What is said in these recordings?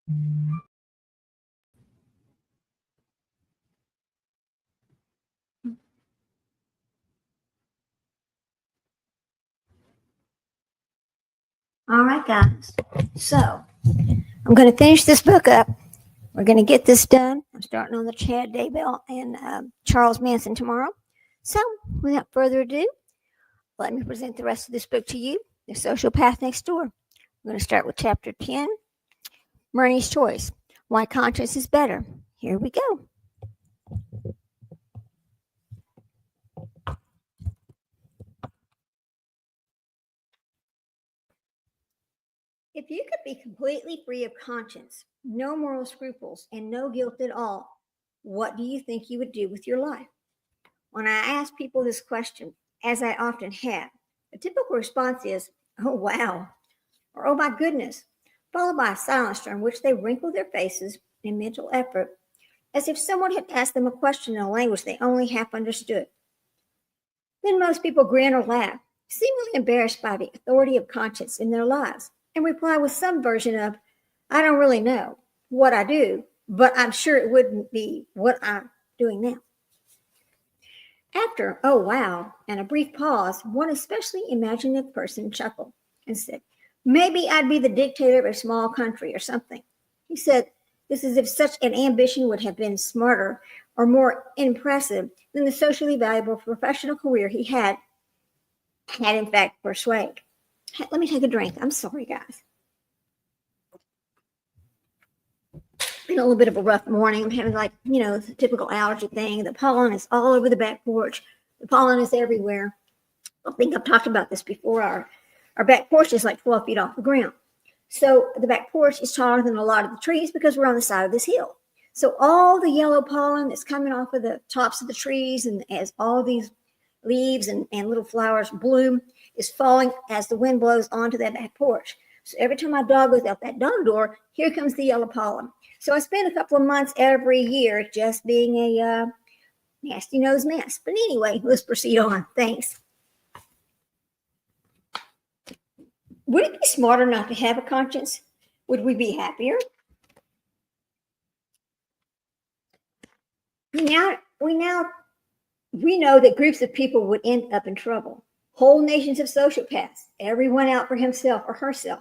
All right, guys. So I'm going to finish this book up. We're going to get this done. I'm starting on the Chad Daybell and Charles Manson tomorrow. So without further ado, let me present the rest of this book to you, The Sociopath Next Door. I'm going to start with chapter 10, Murney's Choice, Why Conscience is Better. Here we go. If you could be completely free of conscience, no moral scruples, and no guilt at all, what do you think you would do with your life? When I ask people this question, as I often have, the typical response is, oh, wow, or oh, my goodness, followed by a silence during which they wrinkle their faces in mental effort, as if someone had asked them a question in a language they only half understood. Then most people grin or laugh, seemingly embarrassed by the authority of conscience in their lives, and reply with some version of, I don't really know what I do, but I'm sure it wouldn't be what I'm doing now. After, oh wow, and a brief pause, one especially imaginative person chuckled and said, maybe I'd be the dictator of a small country or something. He said, this is as if such an ambition would have been smarter or more impressive than the socially valuable professional career he had in fact persuaded. Let me take a drink. I'm sorry, guys. Been a little bit of a rough morning. I'm having the typical allergy thing. The pollen is all over the back porch. The pollen is everywhere. I think I've talked about this before. Our back porch is like 12 feet off the ground. So the back porch is taller than a lot of the trees because we're on the side of this hill. So all the yellow pollen that's coming off of the tops of the trees, and as all these leaves and little flowers bloom, is falling as the wind blows onto that back porch. So every time my dog goes out that dog door, here comes the yellow pollen. So I spend a couple of months every year just being a nasty nose mess. But anyway, let's proceed on. Thanks. Would it be smarter not to have a conscience? Would we be happier? We know that groups of people would end up in trouble. Whole nations of sociopaths, everyone out for himself or herself.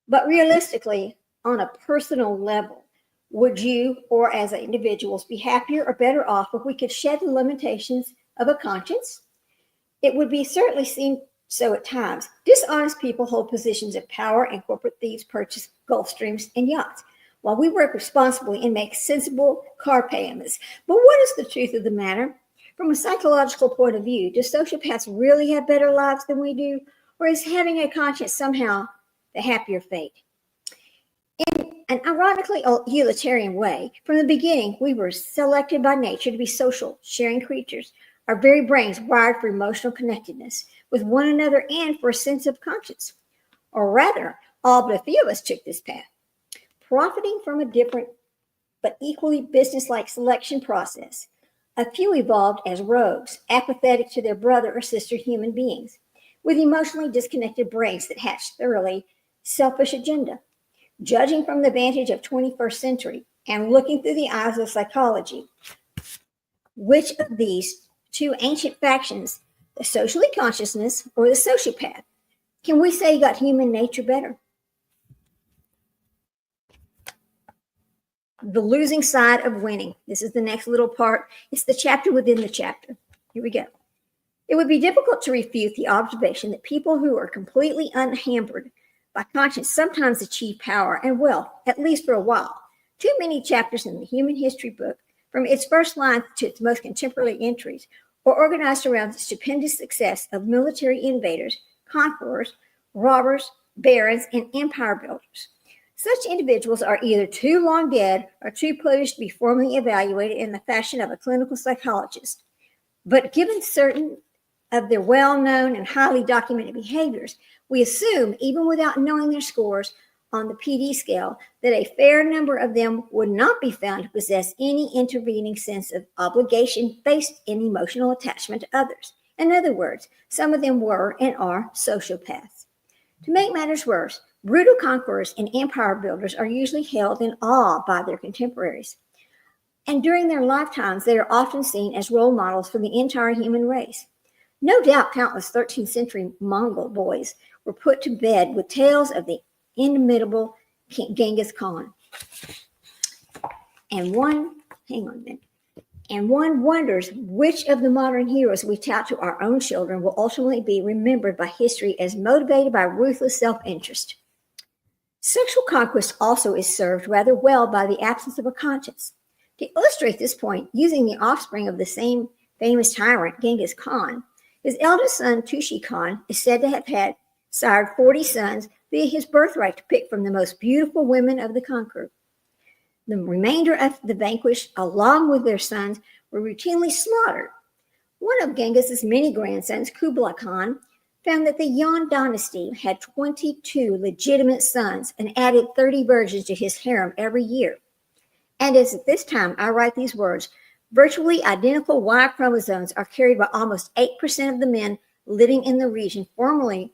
But realistically, on a personal level, would you or as individuals be happier or better off if we could shed the limitations of a conscience? It would be certainly seen so at times. Dishonest people hold positions of power, and corporate thieves purchase Gulfstreams and yachts, while we work responsibly and make sensible car payments. But what is the truth of the matter? From a psychological point of view, do sociopaths really have better lives than we do? Or is having a conscience somehow the happier fate? In an ironically utilitarian way, from the beginning, we were selected by nature to be social, sharing creatures. Our very brains wired for emotional connectedness with one another and for a sense of conscience. Or rather, all but a few of us took this path. Profiting from a different but equally business-like selection process, a few evolved as rogues, apathetic to their brother or sister human beings, with emotionally disconnected brains that hatched thoroughly selfish agenda. Judging from the vantage of 21st century and looking through the eyes of psychology, which of these two ancient factions, the socially consciousness or the sociopath, can we say got human nature better? The losing side of winning. This is the next little part. It's the chapter within the chapter. Here we go. It would be difficult to refute the observation that people who are completely unhampered by conscience sometimes achieve power and wealth, at least for a while. Too many chapters in the human history book, from its first line to its most contemporary entries, are organized around the stupendous success of military invaders, conquerors, robbers, barons, and empire builders. Such individuals are either too long dead or too privileged to be formally evaluated in the fashion of a clinical psychologist. But given certain of their well-known and highly documented behaviors, we assume, even without knowing their scores on the PD scale, that a fair number of them would not be found to possess any intervening sense of obligation based in emotional attachment to others. In other words, some of them were and are sociopaths. To make matters worse, Brutal conquerors and empire builders are usually held in awe by their contemporaries. And during their lifetimes, they are often seen as role models for the entire human race. No doubt countless 13th century Mongol boys were put to bed with tales of the inimitable Genghis Khan. And one wonders which of the modern heroes we tout to our own children will ultimately be remembered by history as motivated by ruthless self-interest. Sexual conquest also is served rather well by the absence of a conscience. To illustrate this point, using the offspring of the same famous tyrant, Genghis Khan, his eldest son, Tushi Khan, is said to have had sired 40 sons via his birthright to pick from the most beautiful women of the conqueror. The remainder of the vanquished, along with their sons, were routinely slaughtered. One of Genghis's many grandsons, Kublai Khan, found that the Yuan dynasty had 22 legitimate sons and added 30 virgins to his harem every year. And as at this time I write these words, virtually identical Y chromosomes are carried by almost 8% of the men living in the region formerly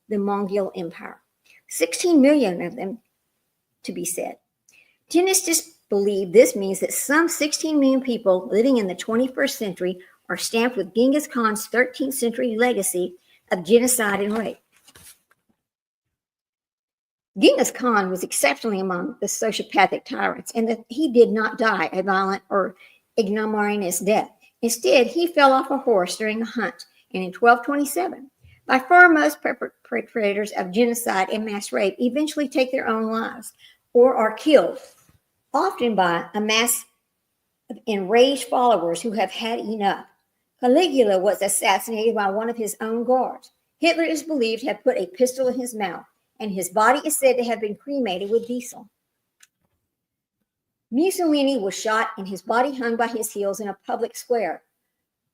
the Mongol Empire. 16 million of them, to be said. Geneticists believe this means that some 16 million people living in the 21st century are stamped with Genghis Khan's 13th century legacy of genocide and rape. Genghis Khan was exceptionally among the sociopathic tyrants, and that he did not die a violent or ignominious death. Instead, he fell off a horse during a hunt, and in 1227, by far most perpetrators of genocide and mass rape eventually take their own lives or are killed, often by a mass of enraged followers who have had enough. Caligula was assassinated by one of his own guards. Hitler is believed to have put a pistol in his mouth, and his body is said to have been cremated with diesel. Mussolini was shot and his body hung by his heels in a public square.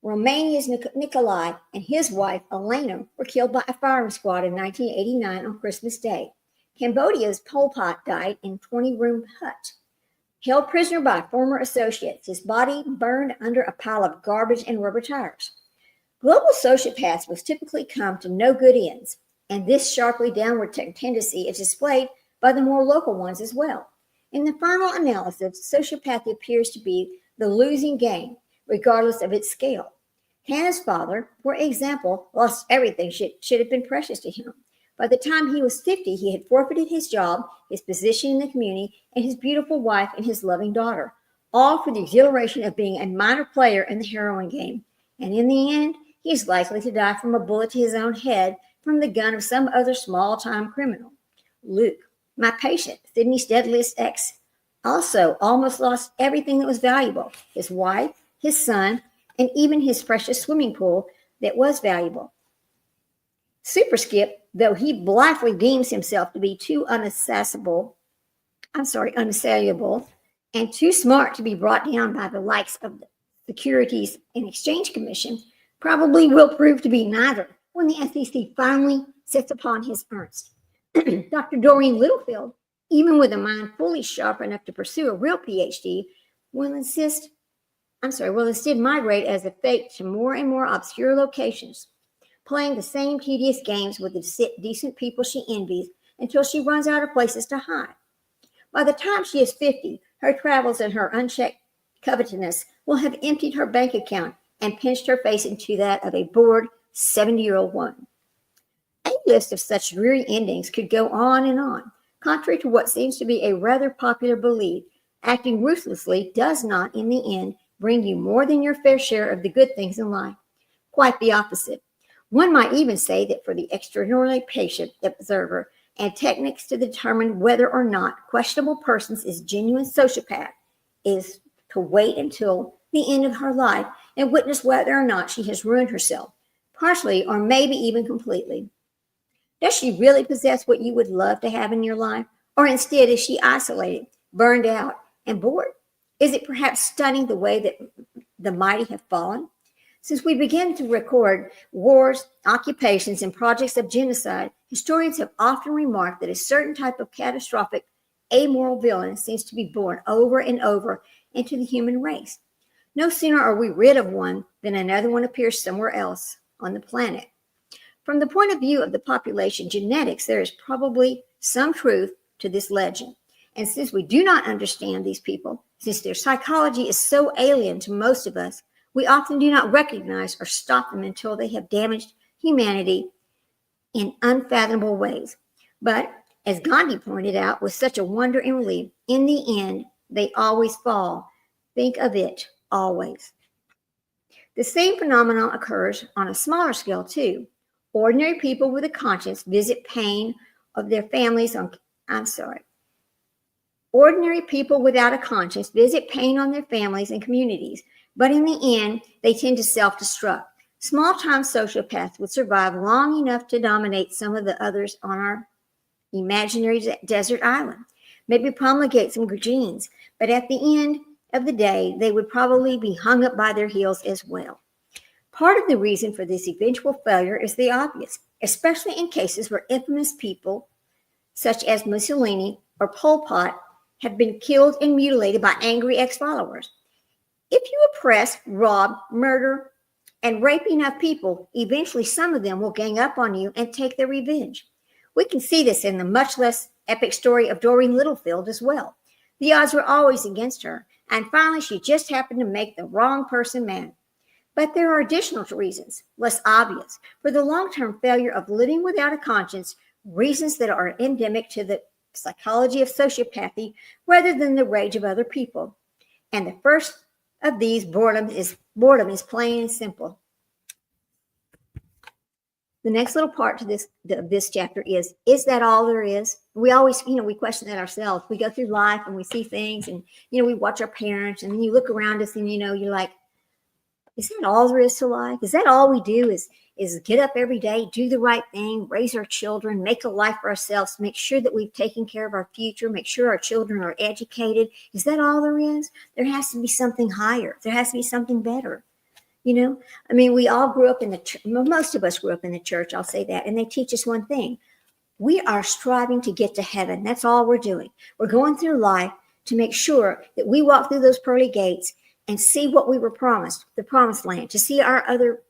Romania's Nikolai and his wife, Elena, were killed by a firing squad in 1989 on Christmas Day. Cambodia's Pol Pot died in a 20-room hut. Held prisoner by former associates, his body burned under a pile of garbage and rubber tires. Global sociopaths will typically come to no good ends, and this sharply downward tendency is displayed by the more local ones as well. In the final analysis, sociopathy appears to be the losing game, regardless of its scale. Hannah's father, for example, lost everything should have been precious to him. By the time he was 50, he had forfeited his job, his position in the community, and his beautiful wife and his loving daughter, all for the exhilaration of being a minor player in the heroin game. And in the end, he is likely to die from a bullet to his own head from the gun of some other small-time criminal. Luke, my patient, Sydney's deadliest ex, also almost lost everything that was valuable, his wife, his son, and even his precious swimming pool that was valuable. Super Skip, though he blithely deems himself to be too unassailable and too smart to be brought down by the likes of the Securities and Exchange Commission, probably will prove to be neither when the SEC finally sits upon his ernst. Dr. Doreen Littlefield, even with a mind fully sharp enough to pursue a real PhD, will instead migrate as a fate to more and more obscure locations, playing the same tedious games with the decent people she envies until she runs out of places to hide. By the time she is 50, her travels and her unchecked covetousness will have emptied her bank account and pinched her face into that of a bored 70-year-old woman. A list of such dreary endings could go on and on. Contrary to what seems to be a rather popular belief, acting ruthlessly does not, in the end, bring you more than your fair share of the good things in life. Quite the opposite. One might even say that for the extraordinarily patient observer and techniques to determine whether or not questionable persons is genuine sociopath is to wait until the end of her life and witness whether or not she has ruined herself, partially or maybe even completely. Does she really possess what you would love to have in your life? Or instead is she isolated, burned out, and bored? Is it perhaps stunning the way that the mighty have fallen? Since we began to record wars, occupations, and projects of genocide, historians have often remarked that a certain type of catastrophic, amoral villain seems to be born over and over into the human race. No sooner are we rid of one than another one appears somewhere else on the planet. From the point of view of the population genetics, there is probably some truth to this legend. And since we do not understand these people, since their psychology is so alien to most of us, we often do not recognize or stop them until they have damaged humanity in unfathomable ways. But as Gandhi pointed out with such a wonder and relief, in the end, they always fall. Think of it, always. The same phenomenon occurs on a smaller scale too. Ordinary people with a conscience visit pain of their families on, Ordinary people without a conscience visit pain on their families and communities, but in the end, they tend to self-destruct. Small-time sociopaths would survive long enough to dominate some of the others on our imaginary desert island, maybe promulgate some genes, but at the end of the day, they would probably be hung up by their heels as well. Part of the reason for this eventual failure is the obvious, especially in cases where infamous people such as Mussolini or Pol Pot have been killed and mutilated by angry ex-followers. If you oppress, rob, murder, and rape enough people, eventually some of them will gang up on you and take their revenge. We can see this in the much less epic story of Doreen Littlefield as well. The odds were always against her, and finally she just happened to make the wrong person mad. But there are additional reasons, less obvious, for the long-term failure of living without a conscience, reasons that are endemic to the psychology of sociopathy rather than the rage of other people. And the first of these, boredom is plain and simple. The next little part to this chapter is that all there is? We always, we question that ourselves. We go through life and we see things and, we watch our parents and then you look around us and, you're like, is that all there is to life? Is that all we do is get up every day, do the right thing, raise our children, make a life for ourselves, make sure that we've taken care of our future, make sure our children are educated? Is that all there is? There has to be something higher. There has to be something better. We all grew up in the church. Most of us grew up in the church, I'll say that. And they teach us one thing. We are striving to get to heaven. That's all we're doing. We're going through life to make sure that we walk through those pearly gates and see what we were promised, the promised land, to see our other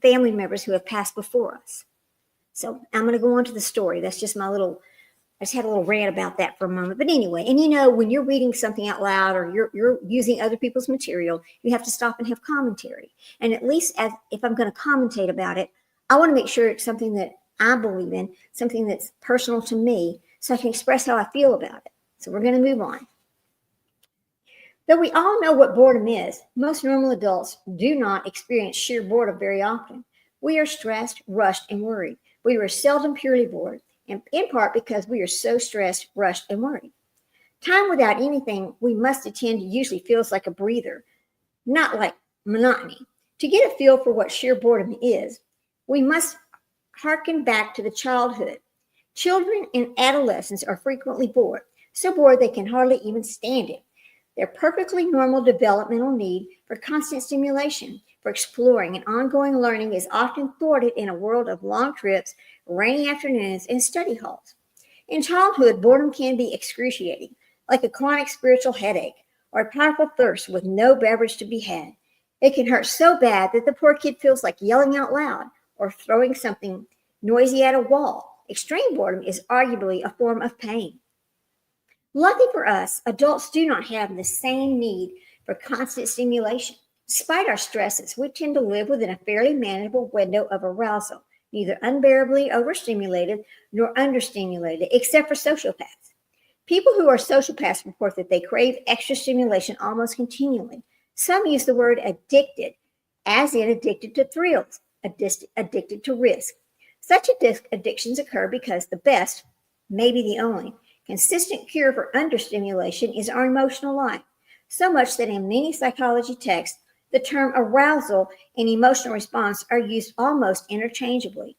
family members who have passed before us. So I'm going to go on to the story. That's just I just had a little rant about that for a moment. But anyway, and when you're reading something out loud or you're using other people's material, you have to stop and have commentary. And at least if I'm going to commentate about it, I want to make sure it's something that I believe in, something that's personal to me, so I can express how I feel about it. So we're going to move on. Though we all know what boredom is, most normal adults do not experience sheer boredom very often. We are stressed, rushed, and worried. We are seldom purely bored, and in part because we are so stressed, rushed, and worried. Time without anything we must attend to usually feels like a breather, not like monotony. To get a feel for what sheer boredom is, we must hearken back to the childhood. Children and adolescents are frequently bored, so bored they can hardly even stand it. Their perfectly normal developmental need for constant stimulation, for exploring and ongoing learning is often thwarted in a world of long trips, rainy afternoons, and study halls. In childhood, boredom can be excruciating, like a chronic spiritual headache or a powerful thirst with no beverage to be had. It can hurt so bad that the poor kid feels like yelling out loud or throwing something noisy at a wall. Extreme boredom is arguably a form of pain. Lucky for us, adults do not have the same need for constant stimulation. Despite our stresses, we tend to live within a fairly manageable window of arousal, neither unbearably overstimulated nor understimulated, except for sociopaths. People who are sociopaths report that they crave extra stimulation almost continually. Some use the word addicted, as in addicted to thrills, addicted to risk. Such addictions occur because the best, maybe the only, consistent cure for understimulation is our emotional life, so much that in many psychology texts, the term arousal and emotional response are used almost interchangeably.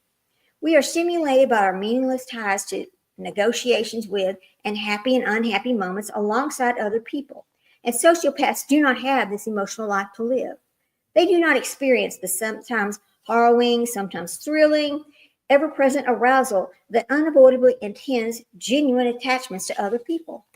We are stimulated by our meaningless ties to negotiations with and happy and unhappy moments alongside other people. And sociopaths do not have this emotional life to live. They do not experience the sometimes harrowing, sometimes thrilling, ever-present arousal that unavoidably intends genuine attachments to other people.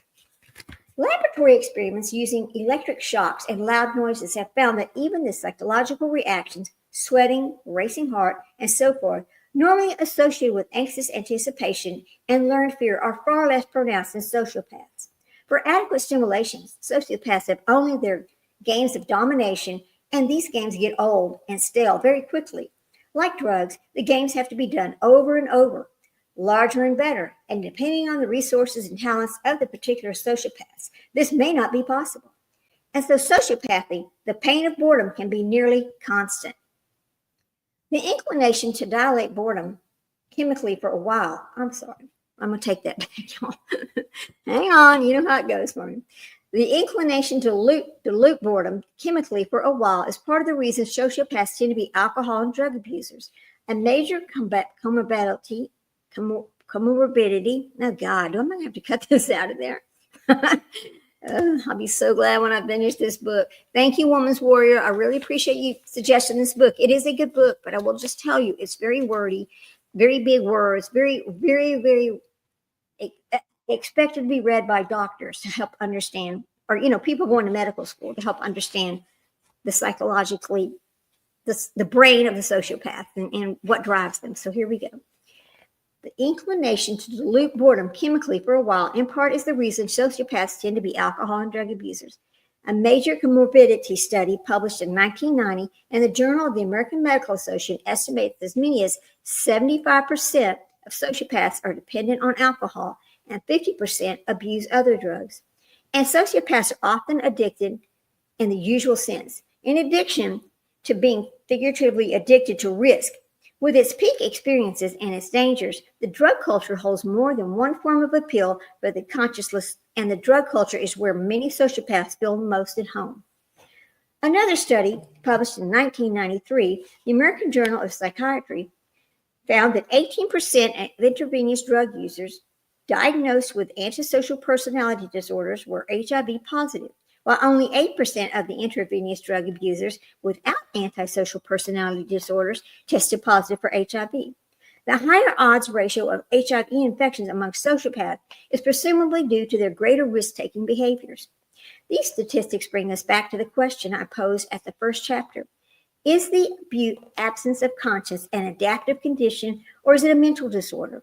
Laboratory experiments using electric shocks and loud noises have found that even the psychological reactions, sweating, racing heart, and so forth, normally associated with anxious anticipation and learned fear, are far less pronounced in sociopaths. For adequate stimulations, sociopaths have only their games of domination, and these games get old and stale very quickly. Like drugs, the games have to be done over and over, larger and better, and depending on the resources and talents of the particular sociopaths, this may not be possible. As though sociopathy, the pain of boredom can be nearly constant. The inclination to dilate boredom chemically for a while, I'm sorry, I'm going to take that back, y'all. Hang on, you know how it goes for me. The inclination to dilute boredom chemically for a while is part of the reason sociopaths tend to be alcohol and drug abusers. A major comorbidity, oh God, do I might have to cut this out of there? I'll be so glad when I finish this book. Thank you, Woman's Warrior. I really appreciate you suggesting this book. It is a good book, but I will just tell you, it's very wordy, very big words, very, very, very expected to be read by doctors to help understand, or, you know, people going to medical school to help understand the psychologically, the brain of the sociopath and what drives them. So here we go. The inclination to dilute boredom chemically for a while, in part, is the reason sociopaths tend to be alcohol and drug abusers. A major comorbidity study published in 1990 in the Journal of the American Medical Association estimates as many as 75% of sociopaths are dependent on alcohol and 50% abuse other drugs. And sociopaths are often addicted in the usual sense. In addition to being figuratively addicted to risk, with its peak experiences and its dangers, the drug culture holds more than one form of appeal for the conscienceless, and the drug culture is where many sociopaths feel most at home. Another study, published in 1993, the American Journal of Psychiatry, found that 18% of intravenous drug users diagnosed with antisocial personality disorders were HIV positive, while only 8% of the intravenous drug abusers without antisocial personality disorders tested positive for HIV. The higher odds ratio of HIV infections among sociopaths is presumably due to their greater risk-taking behaviors. These statistics bring us back to the question I posed at the first chapter. Is the absence of conscience an adaptive condition, or is it a mental disorder?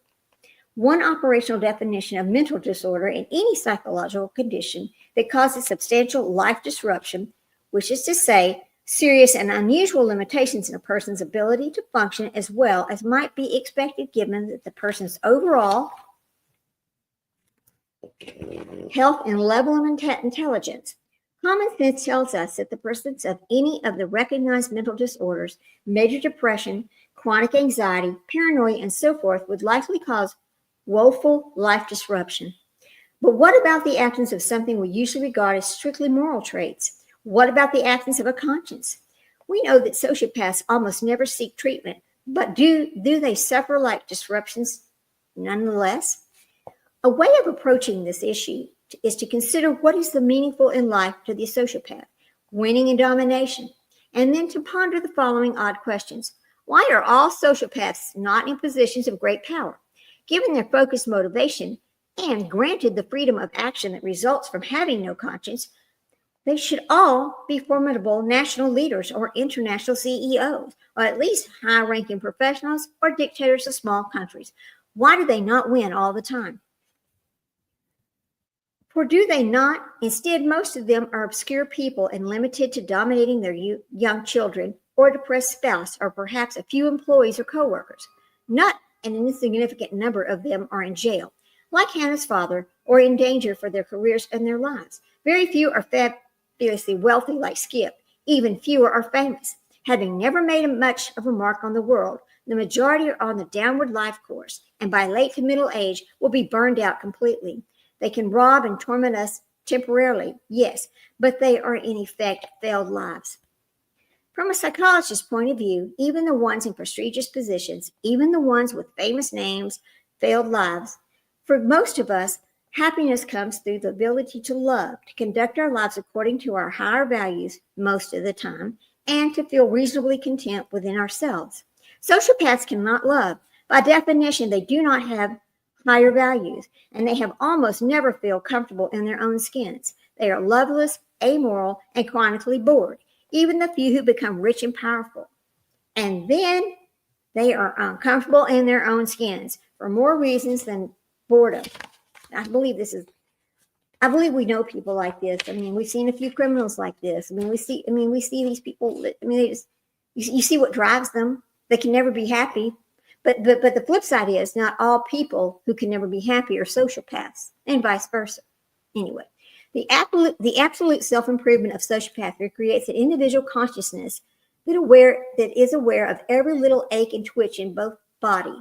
One operational definition of mental disorder in any psychological condition that causes substantial life disruption, which is to say, serious and unusual limitations in a person's ability to function as well as might be expected given that the person's overall health and level of intelligence. Common sense tells us that the presence of any of the recognized mental disorders, major depression, chronic anxiety, paranoia, and so forth, would likely cause woeful life disruption. But what about the absence of something we usually regard as strictly moral traits? What about the absence of a conscience? We know that sociopaths almost never seek treatment, but do they suffer life disruptions nonetheless? A way of approaching this issue is to consider what is the meaningful in life to the sociopath, winning and domination, and then to ponder the following odd questions. Why are all sociopaths not in positions of great power? Given their focused motivation, and granted the freedom of action that results from having no conscience, they should all be formidable national leaders or international CEOs, or at least high-ranking professionals or dictators of small countries. Why do they not win all the time? For do they not? Instead, most of them are obscure people and limited to dominating their young children or depressed spouse, or perhaps a few employees or co-workers. Not an insignificant number of them are in jail, like Hannah's father, or in danger for their careers and their lives. Very few are fabulously wealthy like Skip. Even fewer are famous. Having never made much of a mark on the world, the majority are on the downward life course, and by late to middle age will be burned out completely. They can rob and torment us temporarily, yes, but they are in effect failed lives. From a psychologist's point of view, even the ones in prestigious positions, even the ones with famous names, failed lives. For most of us, happiness comes through the ability to love, to conduct our lives according to our higher values most of the time, and to feel reasonably content within ourselves. Sociopaths cannot love. By definition, they do not have higher values, and they have almost never feel comfortable in their own skins. They are loveless, amoral, and chronically bored. Even the few who become rich and powerful. And then They are uncomfortable in their own skins for more reasons than boredom. I believe we know people like this. I mean, we've seen a few criminals like this. We see these people. They just, you see what drives them. They can never be happy. But the flip side is not all people who can never be happy are sociopaths, and vice versa. Anyway, the absolute self-improvement of sociopathy creates an individual consciousness that is aware of every little ache and twitch in both body,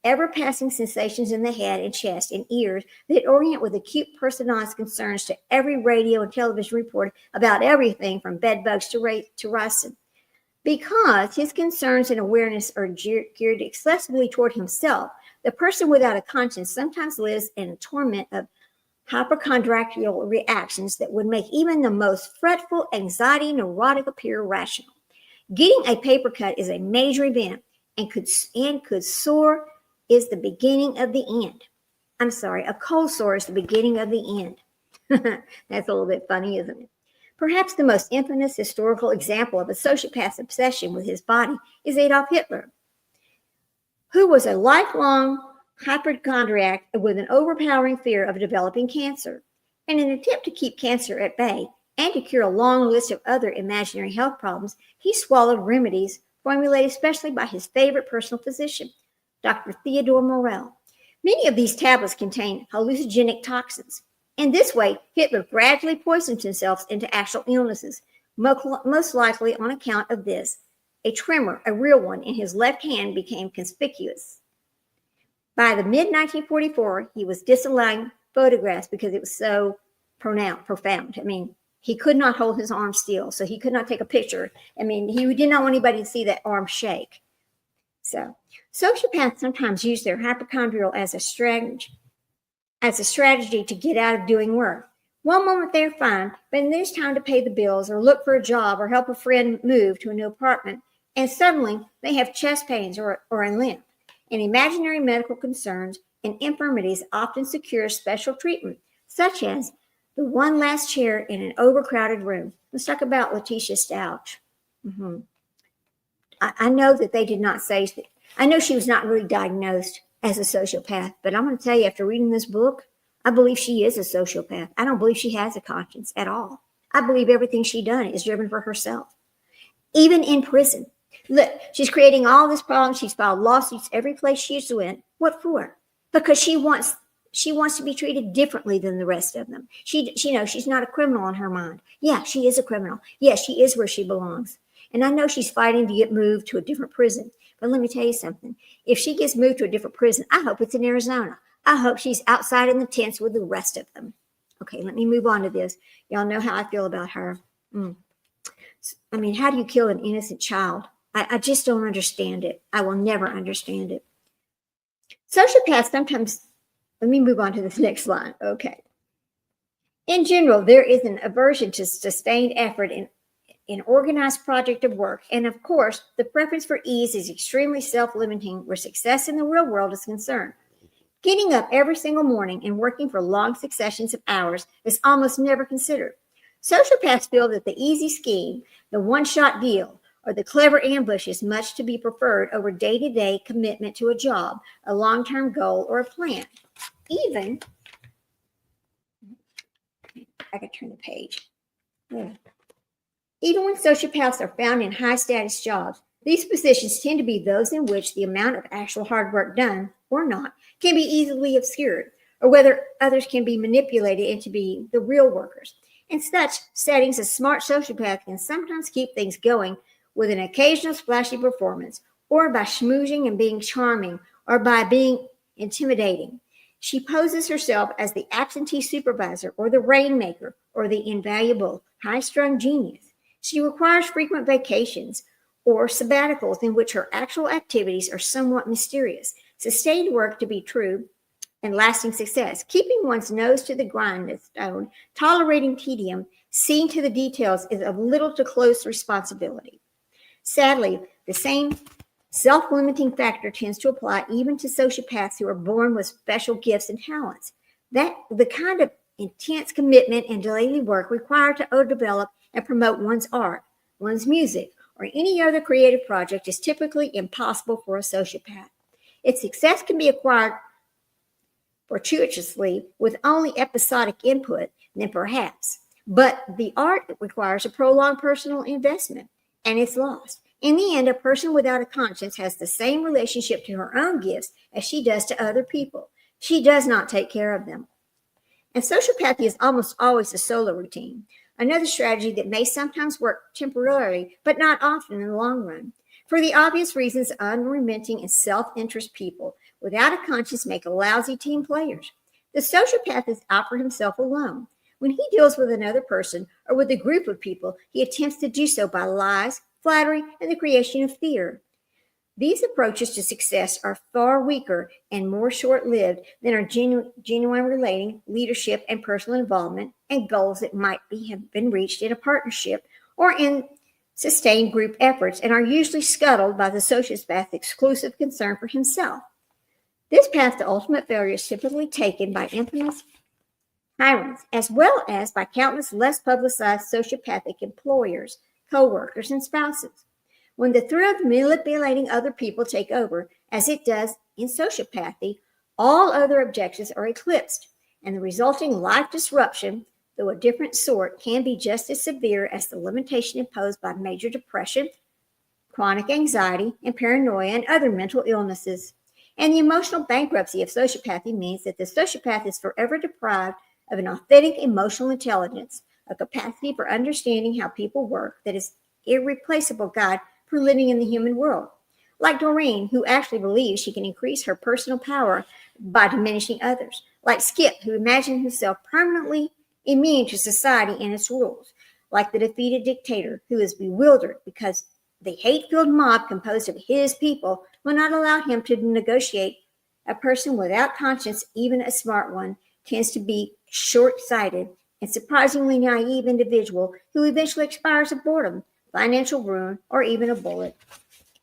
ever-passing sensations in the head and chest and ears that orient with acute personalized concerns to every radio and television report about everything from bedbugs to ricin. Because his concerns and awareness are geared excessively toward himself, the person without a conscience sometimes lives in a torment of hypochondriacal reactions that would make even the most fretful, anxiety, neurotic appear rational. Getting a paper cut is a major event and could sore is the beginning of the end. I'm sorry, a cold sore is the beginning of the end. That's a little bit funny, isn't it? Perhaps the most infamous historical example of a sociopath's obsession with his body is Adolf Hitler, who was a lifelong hypochondriac with an overpowering fear of developing cancer. In an attempt to keep cancer at bay and to cure a long list of other imaginary health problems, he swallowed remedies formulated especially by his favorite personal physician, Dr. Theodore Morell. Many of these tablets contain hallucinogenic toxins. In this way, Hitler gradually poisoned himself into actual illnesses, most likely on account of this. A tremor, a real one, in his left hand became conspicuous. By the mid-1944, he was disallowing photographs because it was so profound. I mean, he could not hold his arm still, so he could not take a picture. I mean, he did not want anybody to see that arm shake. So, sociopaths sometimes use their hypochondrial as a strategy to get out of doing work. One moment they're fine, but then there's time to pay the bills or look for a job or help a friend move to a new apartment, and suddenly they have chest pains or a limp. And imaginary medical concerns and infirmities often secure special treatment, such as the one last chair in an overcrowded room. Let's talk about Letitia Stouch. I know that they did not say that. I know she was not really diagnosed as a sociopath, but I'm going to tell you, after reading this book, I believe she is a sociopath. I don't believe she has a conscience at all. I believe everything she's done is driven for herself. Even in prison. Look, she's creating all this problem. She's filed lawsuits every place she's went. What for? Because she wants to be treated differently than the rest of them. She knows she's not a criminal in her mind. Yeah, she is a criminal. Yeah, she is where she belongs. And I know she's fighting to get moved to a different prison. But let me tell you something. If she gets moved to a different prison, I hope it's in Arizona. I hope she's outside in the tents with the rest of them. Okay, let me move on to this. Y'all know how I feel about her. I mean, how do you kill an innocent child? I just don't understand it. I will never understand it. Sociopaths sometimes, let me move on to this next line. Okay. In general, there is an aversion to sustained effort in organized project of work. And of course, the preference for ease is extremely self-limiting where success in the real world is concerned. Getting up every single morning and working for long successions of hours is almost never considered. Sociopaths feel that the easy scheme, the one-shot deal, or the clever ambush is much to be preferred over day-to-day commitment to a job, a long-term goal, or a plan. Even, I could turn the page. Yeah. Even when sociopaths are found in high-status jobs, these positions tend to be those in which the amount of actual hard work done, or not, can be easily obscured, or whether others can be manipulated into being the real workers. In such settings, a smart sociopath can sometimes keep things going with an occasional splashy performance, or by schmoozing and being charming, or by being intimidating. She poses herself as the absentee supervisor, or the rainmaker, or the invaluable, high-strung genius. She requires frequent vacations or sabbaticals in which her actual activities are somewhat mysterious, sustained work to be true, and lasting success, keeping one's nose to the grindstone, tolerating tedium, seeing to the details is of little to close responsibility. Sadly, the same self-limiting factor tends to apply even to sociopaths who are born with special gifts and talents. That the kind of intense commitment and daily work required to develop and promote one's art, one's music, or any other creative project is typically impossible for a sociopath. Its success can be acquired fortuitously with only episodic input, then perhaps. But the art requires a prolonged personal investment, and it's lost. In the end, a person without a conscience has the same relationship to her own gifts as she does to other people. She does not take care of them. And sociopathy is almost always a solo routine, another strategy that may sometimes work temporarily, but not often in the long run. For the obvious reasons, unremitting and self-interest people without a conscience make lousy team players. The sociopath is out for himself alone. When he deals with another person or with a group of people, he attempts to do so by lies, flattery, and the creation of fear. These approaches to success are far weaker and more short-lived than our genuine relating, leadership, and personal involvement, and goals that might have been reached in a partnership or in sustained group efforts, and are usually scuttled by the sociopath's exclusive concern for himself. This path to ultimate failure is typically taken by infamous tyrants, as well as by countless less publicized sociopathic employers, co-workers, and spouses. When the thrill of manipulating other people take over, as it does in sociopathy, all other objectives are eclipsed, and the resulting life disruption, though a different sort, can be just as severe as the limitation imposed by major depression, chronic anxiety, and paranoia, and other mental illnesses. And the emotional bankruptcy of sociopathy means that the sociopath is forever deprived of an authentic emotional intelligence, a capacity for understanding how people work that is irreplaceable guide for living in the human world. Like Doreen, who actually believes she can increase her personal power by diminishing others. Like Skip, who imagines himself permanently immune to society and its rules. Like the defeated dictator, who is bewildered because the hate-filled mob composed of his people will not allow him to negotiate. A person without conscience, even a smart one, tends to be short-sighted and surprisingly naive individual who eventually expires of boredom, financial ruin, or even a bullet.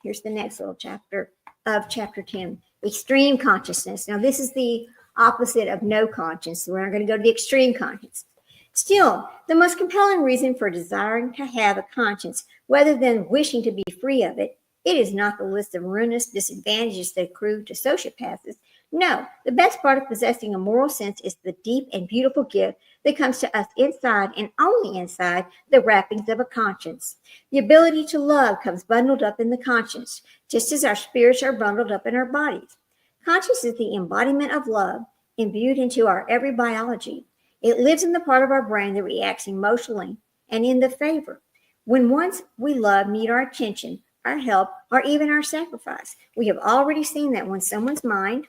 Here's the next little chapter of chapter 10, extreme consciousness. Now, this is the opposite of no conscience. We're not going to go to the extreme conscience. Still, the most compelling reason for desiring to have a conscience, rather than wishing to be free of it, it is not the list of ruinous disadvantages that accrue to sociopaths. No, the best part of possessing a moral sense is the deep and beautiful gift that comes to us inside and only inside the wrappings of a conscience. The ability to love comes bundled up in the conscience, just as our spirits are bundled up in our bodies. Conscience is the embodiment of love, imbued into our every biology. It lives in the part of our brain that reacts emotionally and in the favor. When once we love, need our attention, our help, or even our sacrifice. We have already seen that when someone's mind,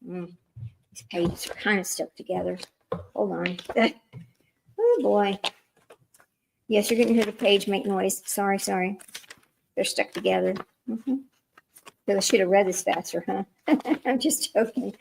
these pages are kind of stuck together. Hold on. Oh boy. Yes, you're going to hear the page make noise. Sorry. They're stuck together. Because I should have read this faster, huh? I'm just joking.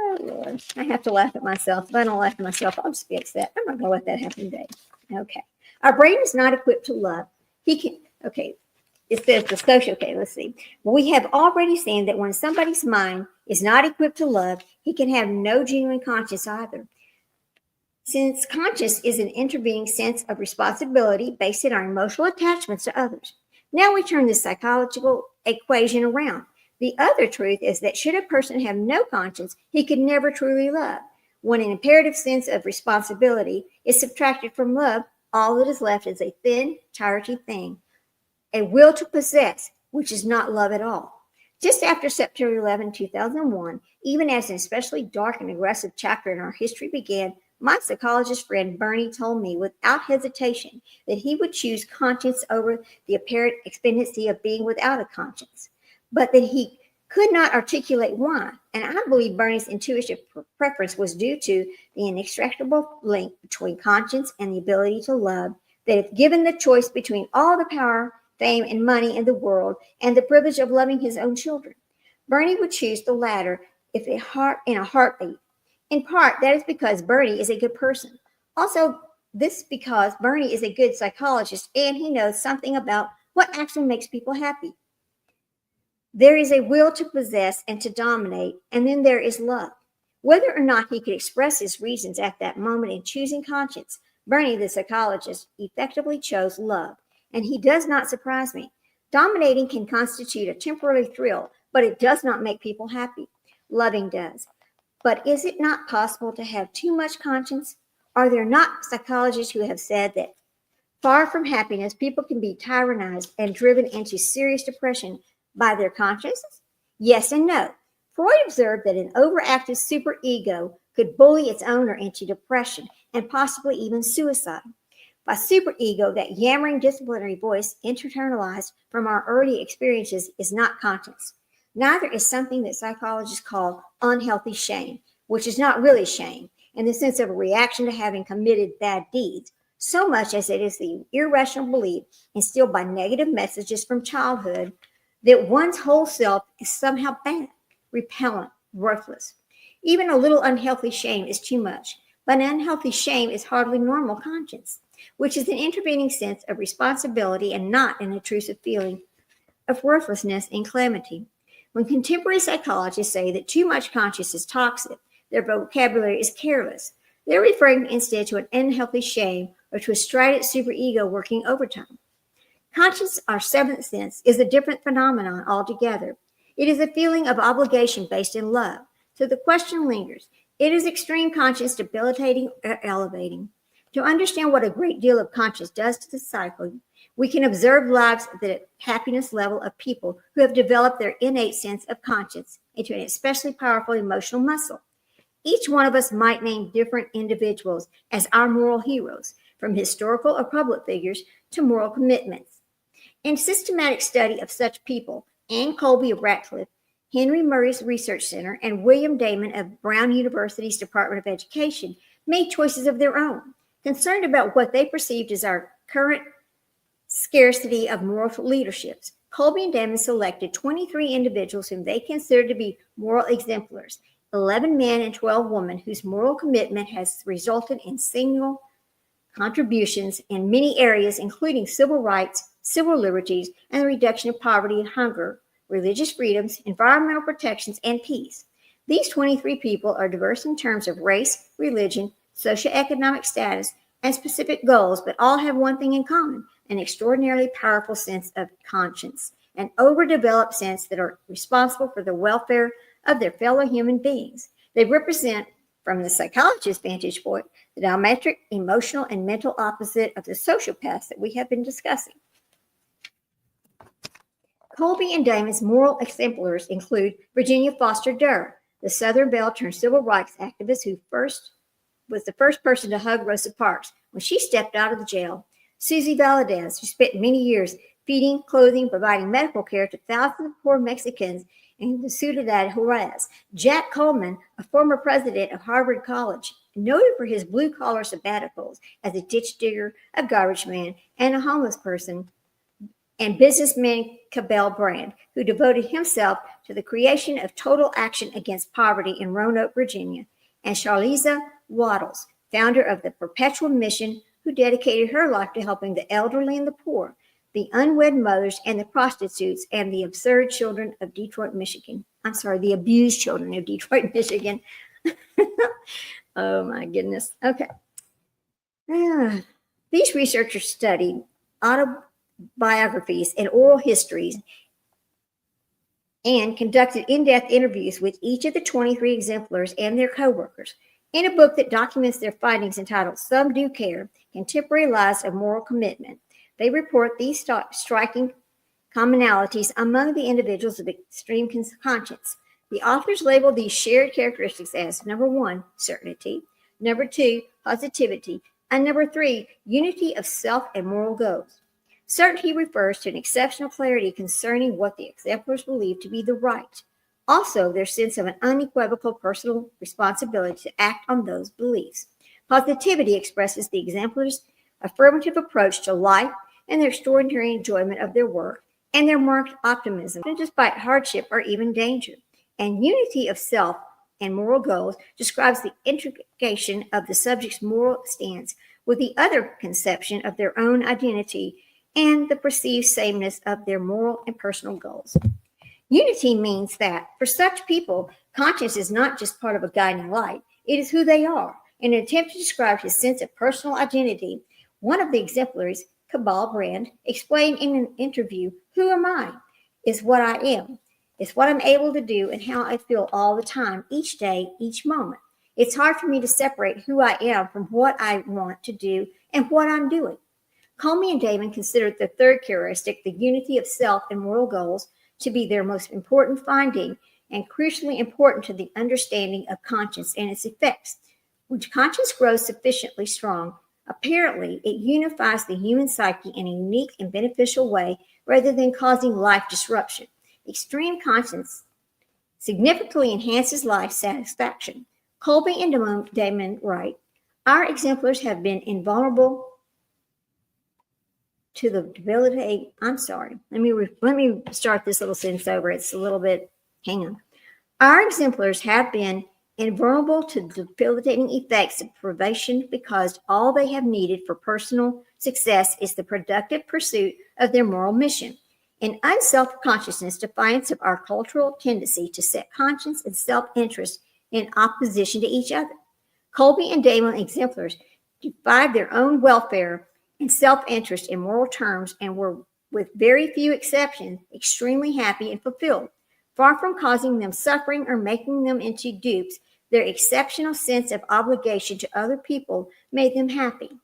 Oh, Lord. I have to laugh at myself. If I don't laugh at myself, I'll just be upset. I'm not going to let that happen today. Okay. Our brain is not equipped to love. It says the social, let's see. We have already seen that when somebody's mind is not equipped to love, he can have no genuine conscience either. Since conscience is an intervening sense of responsibility based on our emotional attachments to others. Now we turn the psychological equation around. The other truth is that should a person have no conscience, he could never truly love. When an imperative sense of responsibility is subtracted from love, all that is left is a thin, tiresome thing, a will to possess, which is not love at all. Just after September 11, 2001, even as an especially dark and aggressive chapter in our history began, my psychologist friend Bernie told me without hesitation that he would choose conscience over the apparent expediency of being without a conscience, but that he could not articulate why. And I believe Bernie's intuitive preference was due to the inextricable link between conscience and the ability to love, that if given the choice between all the power, fame, and money in the world and the privilege of loving his own children, Bernie would choose the latter in a heartbeat. In part, that is because Bernie is a good person. Also, this because Bernie is a good psychologist and he knows something about what actually makes people happy. There is a will to possess and to dominate, and then there is love. Whether or not he could express his reasons at that moment in choosing conscience, Bernie, the psychologist, effectively chose love, and he does not surprise me. Dominating can constitute a temporary thrill, but it does not make people happy. Loving does. But is it not possible to have too much conscience? Are there not psychologists who have said that far from happiness, people can be tyrannized and driven into serious depression by their consciences? Yes and no. Freud observed that an overactive superego could bully its owner into depression and possibly even suicide. By superego, that yammering disciplinary voice internalized from our early experiences is not conscience. Neither is something that psychologists call unhealthy shame, which is not really shame in the sense of a reaction to having committed bad deeds, so much as it is the irrational belief instilled by negative messages from childhood that one's whole self is somehow bad, repellent, worthless. Even a little unhealthy shame is too much, but unhealthy shame is hardly normal conscience, which is an intervening sense of responsibility and not an intrusive feeling of worthlessness and calamity. When contemporary psychologists say that too much conscience is toxic, their vocabulary is careless. They're referring instead to an unhealthy shame or to a strident superego working overtime. Conscience, our seventh sense, is a different phenomenon altogether. It is a feeling of obligation based in love. So the question lingers, is extreme conscience debilitating or elevating? To understand what a great deal of conscience does to the psyche, we can observe lives at the happiness level of people who have developed their innate sense of conscience into an especially powerful emotional muscle. Each one of us might name different individuals as our moral heroes, from historical or public figures to moral commitments. In systematic study of such people, Ann Colby of Radcliffe, Henry Murray's Research Center, and William Damon of Brown University's Department of Education made choices of their own, concerned about what they perceived as our current scarcity of moral leaderships. Colby and Damon selected 23 individuals whom they considered to be moral exemplars, 11 men and 12 women whose moral commitment has resulted in single contributions in many areas, including civil rights, civil liberties, and the reduction of poverty and hunger, religious freedoms, environmental protections, and peace. These 23 people are diverse in terms of race, religion, socioeconomic status, and specific goals, but all have one thing in common: an extraordinarily powerful sense of conscience, an overdeveloped sense that are responsible for the welfare of their fellow human beings. They represent, from the psychologist's vantage point, the diametric emotional and mental opposite of the sociopaths that we have been discussing. Colby and Damon's moral exemplars include Virginia Foster Durr, the Southern Belle turned civil rights activist who was the first person to hug Rosa Parks when she stepped out of the jail. Susie Valadez, who spent many years feeding, clothing, providing medical care to thousands of poor Mexicans in the Ciudad Juarez. Jack Coleman, a former president of Harvard College, noted for his blue-collar sabbaticals as a ditch digger, a garbage man, and a homeless person, and businessman Cabell Brand, who devoted himself to the creation of Total Action Against Poverty in Roanoke, Virginia, and Charliza Waddles, founder of the Perpetual Mission, who dedicated her life to helping the elderly and the poor, the unwed mothers and the prostitutes, and the absurd children of Detroit, Michigan. The abused children of Detroit, Michigan. Oh, my goodness. Okay. These researchers studied autobiographies and oral histories and conducted in-depth interviews with each of the 23 exemplars and their co-workers. In a book that documents their findings entitled Some Do Care, Contemporary Lives of Moral Commitment, they report these striking commonalities among the individuals of extreme conscience. The authors label these shared characteristics as, number 1, certainty, number 2, positivity, and number 3, unity of self and moral goals. Certainty refers to an exceptional clarity concerning what the exemplars believe to be the right. Also, their sense of an unequivocal personal responsibility to act on those beliefs. Positivity expresses the exemplars' affirmative approach to life and their extraordinary enjoyment of their work and their marked optimism, despite hardship or even danger. And unity of self and moral goals describes the integration of the subject's moral stance with the other conception of their own identity and the perceived sameness of their moral and personal goals. Unity means that, for such people, conscience is not just part of a guiding light. It is who they are. In an attempt to describe his sense of personal identity, one of the exemplars, Cabal Brand, explained in an interview, "Who am I? Is what I am. It's what I'm able to do and how I feel all the time, each day, each moment. It's hard for me to separate who I am from what I want to do and what I'm doing." Comey and Damon considered the third characteristic, the unity of self and moral goals, to be their most important finding and crucially important to the understanding of conscience and its effects. When conscience grows sufficiently strong, apparently it unifies the human psyche in a unique and beneficial way rather than causing life disruption. Extreme conscience significantly enhances life satisfaction. Colby and Damon write, "Our exemplars have been invulnerable to the debilitating." Let me start this little sentence over. It's a little bit, hang on. "Our exemplars have been invulnerable to the debilitating effects of privation because all they have needed for personal success is the productive pursuit of their moral mission. In unself-consciousness, defiance of our cultural tendency to set conscience and self-interest in opposition to each other. Colby and Damon exemplars defied their own welfare and self-interest in moral terms and were, with very few exceptions, extremely happy and fulfilled. Far from causing them suffering or making them into dupes, their exceptional sense of obligation to other people made them happy.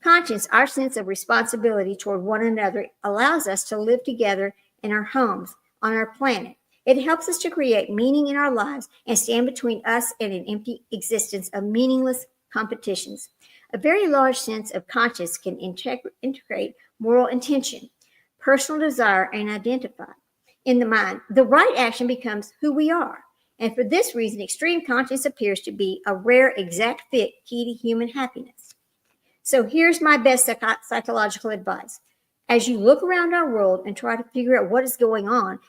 Conscience, our sense of responsibility toward one another, allows us to live together in our homes, on our planet. It helps us to create meaning in our lives and stand between us and an empty existence of meaningless competitions. A very large sense of conscience can integrate moral intention, personal desire, and identify. In the mind, the right action becomes who we are. And for this reason, extreme conscience appears to be a rare, exact fit key to human happiness. So here's my best psychological advice. As you look around our world and try to figure out what is going on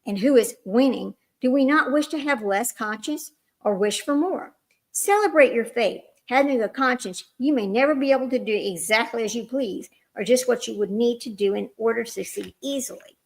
and who is winning, do we not wish to have less conscience or wish for more? Celebrate your faith. Having a conscience, you may never be able to do exactly as you please or just what you would need to do in order to succeed easily,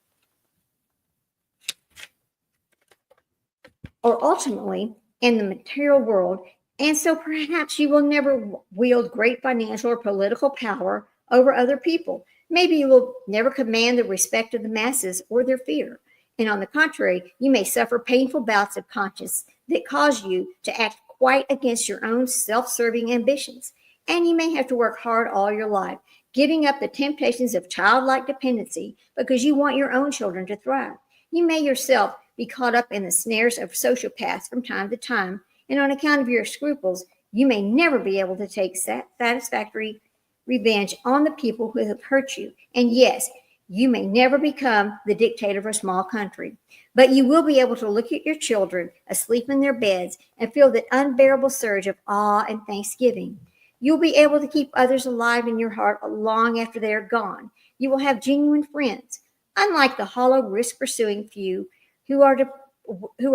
or ultimately in the material world, and so perhaps you will never wield great financial or political power over other people. Maybe you will never command the respect of the masses or their fear. And on the contrary, you may suffer painful bouts of conscience that cause you to act quite against your own self-serving ambitions. And you may have to work hard all your life, giving up the temptations of childlike dependency because you want your own children to thrive. You may yourself be caught up in the snares of sociopaths from time to time, and on account of your scruples, you may never be able to take satisfactory revenge on the people who have hurt you. And yes, you may never become the dictator of a small country, but you will be able to look at your children asleep in their beds and feel that unbearable surge of awe and thanksgiving. You'll be able to keep others alive in your heart long after they are gone. You will have genuine friends, unlike the hollow, risk-pursuing few who are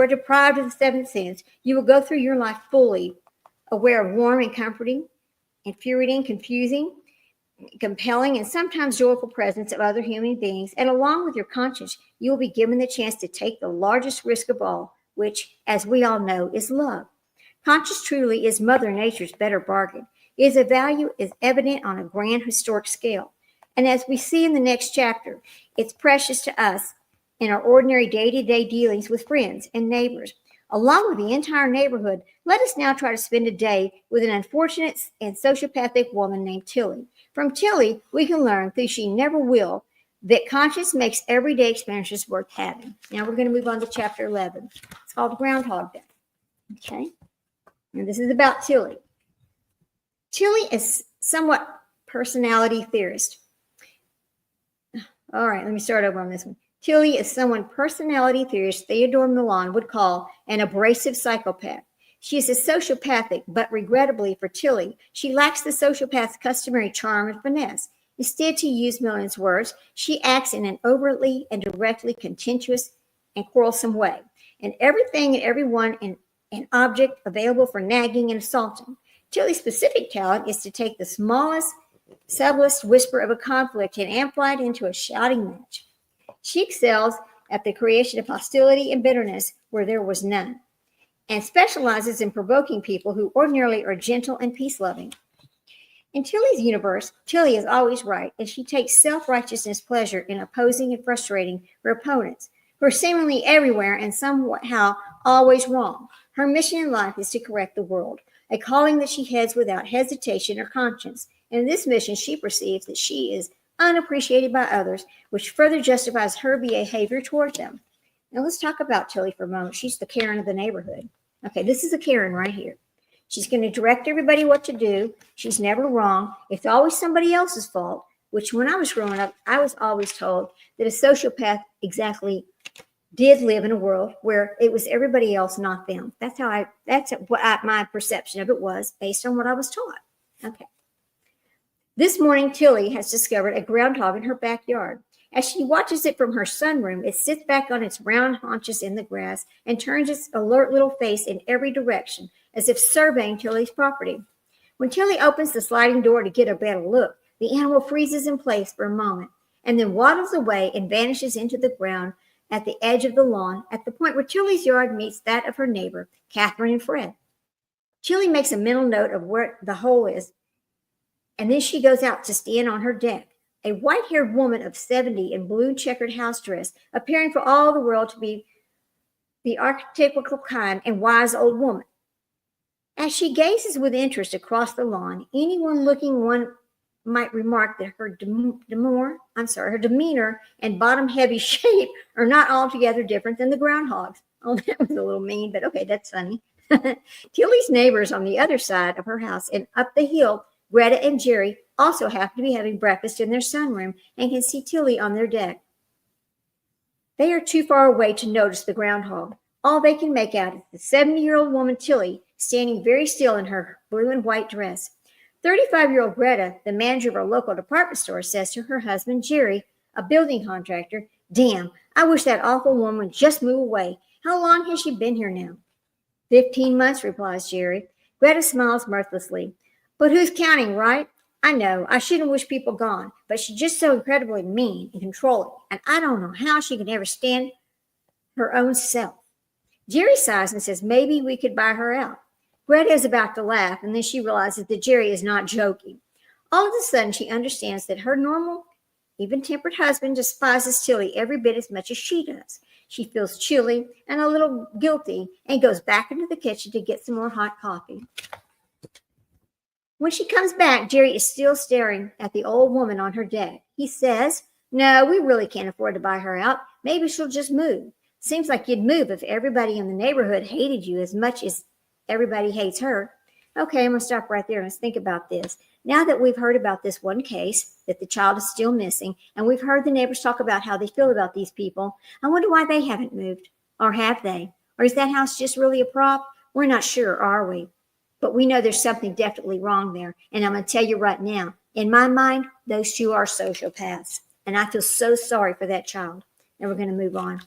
deprived of the seventh sense. You will go through your life fully aware of warm and comforting, infuriating, confusing, compelling, and sometimes joyful presence of other human beings, and along with your conscience, you will be given the chance to take the largest risk of all, which, as we all know, is love. Conscience truly is Mother Nature's better bargain. Its value is evident on a grand historic scale, and as we see in the next chapter, it's precious to us in our ordinary day-to-day dealings with friends and neighbors. Along with the entire neighborhood, let us now try to spend a day with an unfortunate and sociopathic woman named Tilly. From Tilly, we can learn, though she never will, that conscience makes everyday experiences worth having. Now we're going to move on to chapter 11. It's called Groundhog Day. Okay? And this is about Tilly. Tilly is somewhat personality theorist. All right, let me start over on this one. Tilly is someone personality theorist Theodore Milan would call an abrasive psychopath. She is a sociopathic, but regrettably for Tilly, she lacks the sociopath's customary charm and finesse. Instead, to use Milan's words, she acts in an overtly and directly contentious and quarrelsome way, and everything and everyone in an object available for nagging and assaulting. Tilly's specific talent is to take the smallest, subtlest whisper of a conflict and amplify it into a shouting match. She excels at the creation of hostility and bitterness where there was none. and specializes in provoking people who ordinarily are gentle and peace-loving. In Tilly's universe, Tilly is always right, and she takes self-righteousness pleasure in opposing and frustrating her opponents, who are seemingly everywhere and somehow always wrong. Her mission in life is to correct the world, a calling that she heads without hesitation or conscience. And in this mission, she perceives that she is unappreciated by others, which further justifies her behavior toward them. Now let's talk about Tilly for a moment. She's the Karen of the neighborhood. Okay, this is a Karen right here. She's going to direct everybody what to do. She's never wrong. It's always somebody else's fault, which when I was growing up, I was always told that a sociopath exactly did live in a world where it was everybody else, not them. That's what my perception of it was based on what I was taught. Okay. This morning, Tilly has discovered a groundhog in her backyard. As she watches it from her sunroom, it sits back on its round haunches in the grass and turns its alert little face in every direction, as if surveying Tilly's property. When Tilly opens the sliding door to get a better look, the animal freezes in place for a moment and then waddles away and vanishes into the ground at the edge of the lawn, at the point where Tilly's yard meets that of her neighbor, Catherine and Fred. Tilly makes a mental note of where the hole is, and then she goes out to stand on her deck. A white-haired woman of 70 in blue checkered house dress, appearing for all the world to be the archetypical kind and wise old woman. As she gazes with interest across the lawn, anyone looking one might remark that her demeanor and bottom-heavy shape are not altogether different than the groundhog's. Oh, that was a little mean, but okay, that's funny. Tilly's neighbors on the other side of her house and up the hill, Greta and Jerry, also happen to be having breakfast in their sunroom and can see Tilly on their deck. They are too far away to notice the groundhog. All they can make out is the 70-year-old woman Tilly standing very still in her blue and white dress. 35-year-old Greta, the manager of a local department store, says to her husband Jerry, a building contractor, "Damn, I wish that awful woman would just move away. How long has she been here now?" 15 months, replies Jerry. Greta smiles mirthlessly. "But who's counting, right? I know, I shouldn't wish people gone, but she's just so incredibly mean and controlling, and I don't know how she can ever stand her own self." Jerry sighs and says maybe we could buy her out. Greta is about to laugh, and then she realizes that Jerry is not joking. All of a sudden, she understands that her normal, even-tempered husband despises Tilly every bit as much as she does. She feels chilly and a little guilty and goes back into the kitchen to get some more hot coffee. When she comes back, Jerry is still staring at the old woman on her deck. He says, "No, we really can't afford to buy her out. Maybe she'll just move. Seems like you'd move if everybody in the neighborhood hated you as much as everybody hates her." Okay, I'm going to stop right there and let's think about this. Now that we've heard about this one case, that the child is still missing, and we've heard the neighbors talk about how they feel about these people, I wonder why they haven't moved. Or have they? Or is that house just really a prop? We're not sure, are we? But we know there's something definitely wrong there. And I'm going to tell you right now, in my mind, those two are sociopaths. And I feel so sorry for that child. And we're going to move on.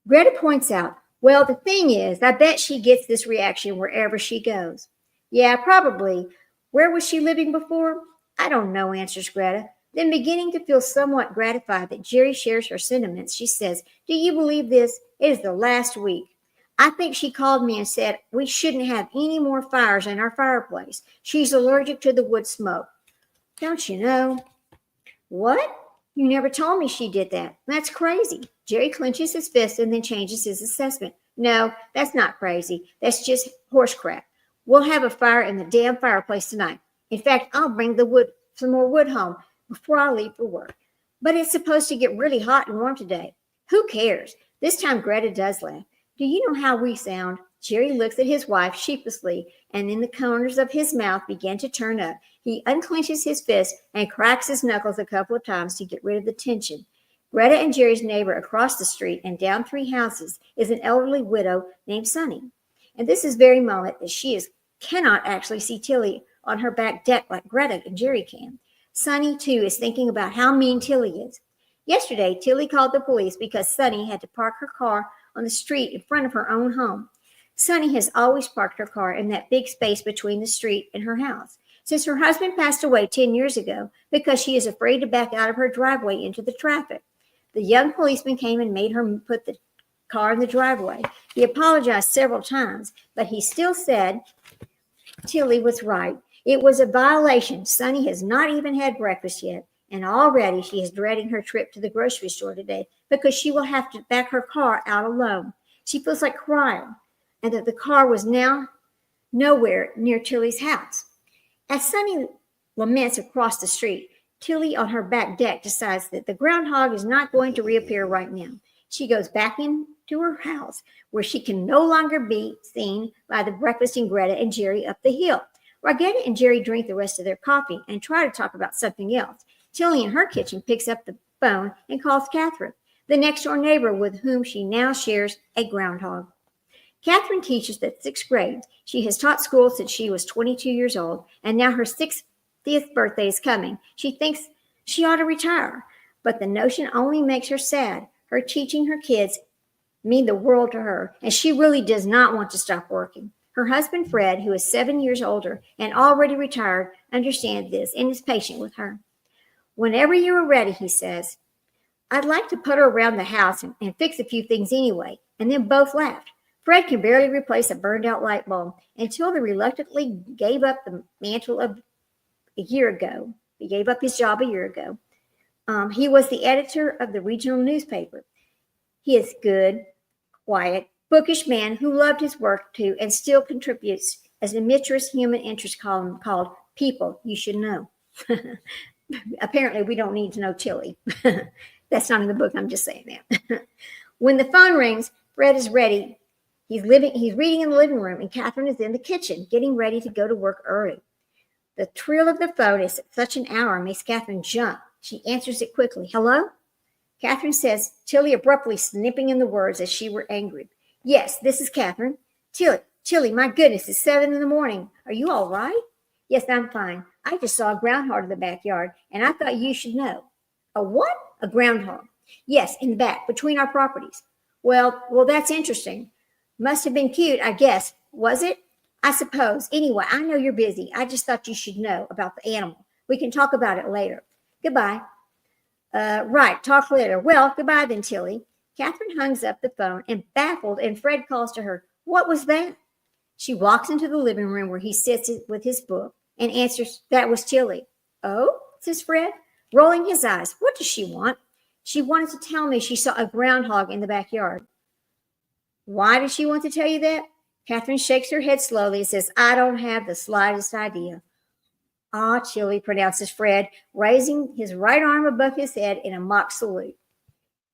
Greta points out, "Well, the thing is, I bet she gets this reaction wherever she goes." "Yeah, probably. Where was she living before?" "I don't know," answers Greta. Then, beginning to feel somewhat gratified that Jerry shares her sentiments, she says, "Do you believe this? It is the last week. I think she called me and said we shouldn't have any more fires in our fireplace. She's allergic to the wood smoke." "Don't you know?" "What? You never told me she did that. That's crazy." Jerry clenches his fist and then changes his assessment. "No, that's not crazy. That's just horse crap. We'll have a fire in the damn fireplace tonight. In fact, I'll bring some more wood home before I leave for work. But it's supposed to get really hot and warm today. Who cares?" This time Greta does laugh. "Do you know how we sound?" Jerry looks at his wife sheepishly, and in the corners of his mouth begin to turn up. He unclenches his fist and cracks his knuckles a couple of times to get rid of the tension. Greta and Jerry's neighbor across the street and down 3 houses is an elderly widow named Sunny. And this is very moment that she cannot actually see Tilly on her back deck like Greta and Jerry can. Sunny, too, is thinking about how mean Tilly is. Yesterday, Tilly called the police because Sunny had to park her car on the street in front of her own home. Sunny has always parked her car in that big space between the street and her house since her husband passed away 10 years ago because she is afraid to back out of her driveway into the traffic. The young policeman came and made her put the car in the driveway. He apologized several times, but he still said Tilly was right. It was a violation. Sonny has not even had breakfast yet, and already she is dreading her trip to the grocery store today because she will have to back her car out alone. She feels like crying, and that the car was now nowhere near Tilly's house. As Sonny laments across the street, Tilly on her back deck decides that the groundhog is not going to reappear right now. She goes back into her house where she can no longer be seen by the breakfasting Greta and Jerry up the hill. While Greta and Jerry drink the rest of their coffee and try to talk about something else, Tilly in her kitchen picks up the phone and calls Catherine, the next door neighbor with whom she now shares a groundhog. Catherine teaches the 6th grade. She has taught school since she was 22 years old, and now her 60th birthday is coming. She thinks she ought to retire, but the notion only makes her sad. Her teaching her kids mean the world to her, and she really does not want to stop working. Her husband, Fred, who is 7 years older and already retired, understands this and is patient with her. Whenever you are ready, he says, I'd like to put her around the house and fix a few things anyway, and then both laughed. Fred can barely replace a burned-out light bulb until he reluctantly gave up the mantle a year ago. He gave up his job a year ago. He was the editor of the regional newspaper. He is good, quiet, bookish man who loved his work too and still contributes as an adventurous human interest column called People You Should Know. Apparently, we don't need to know Tilly. That's not in the book. I'm just saying that. When the phone rings, Fred is ready. He's reading in the living room, and Catherine is in the kitchen, getting ready to go to work early. The trill of the phone at such an hour makes Catherine jump. She answers it quickly. Hello? Catherine says, Tilly abruptly snipping in the words as she were angry. Yes, this is Catherine. Tilly, my goodness, it's 7 a.m. Are you all right? Yes, I'm fine. I just saw a groundhog in the backyard, and I thought you should know. A what? A groundhog. Yes, in the back, between our properties. Well, that's interesting. Must have been cute, I guess. Was it? I suppose. Anyway, I know you're busy. I just thought you should know about the animal. We can talk about it later. Goodbye. Right, talk later. Well, goodbye then, Tilly. Catherine hangs up the phone and baffled, and Fred calls to her, What was that? She walks into the living room where he sits with his book and answers, That was Tilly. Oh, says Fred, rolling his eyes. What does she want? She wanted to tell me she saw a groundhog in the backyard. Why does she want to tell you that? Catherine shakes her head slowly and says, I don't have the slightest idea. Ah, Tilly, pronounces Fred, raising his right arm above his head in a mock salute.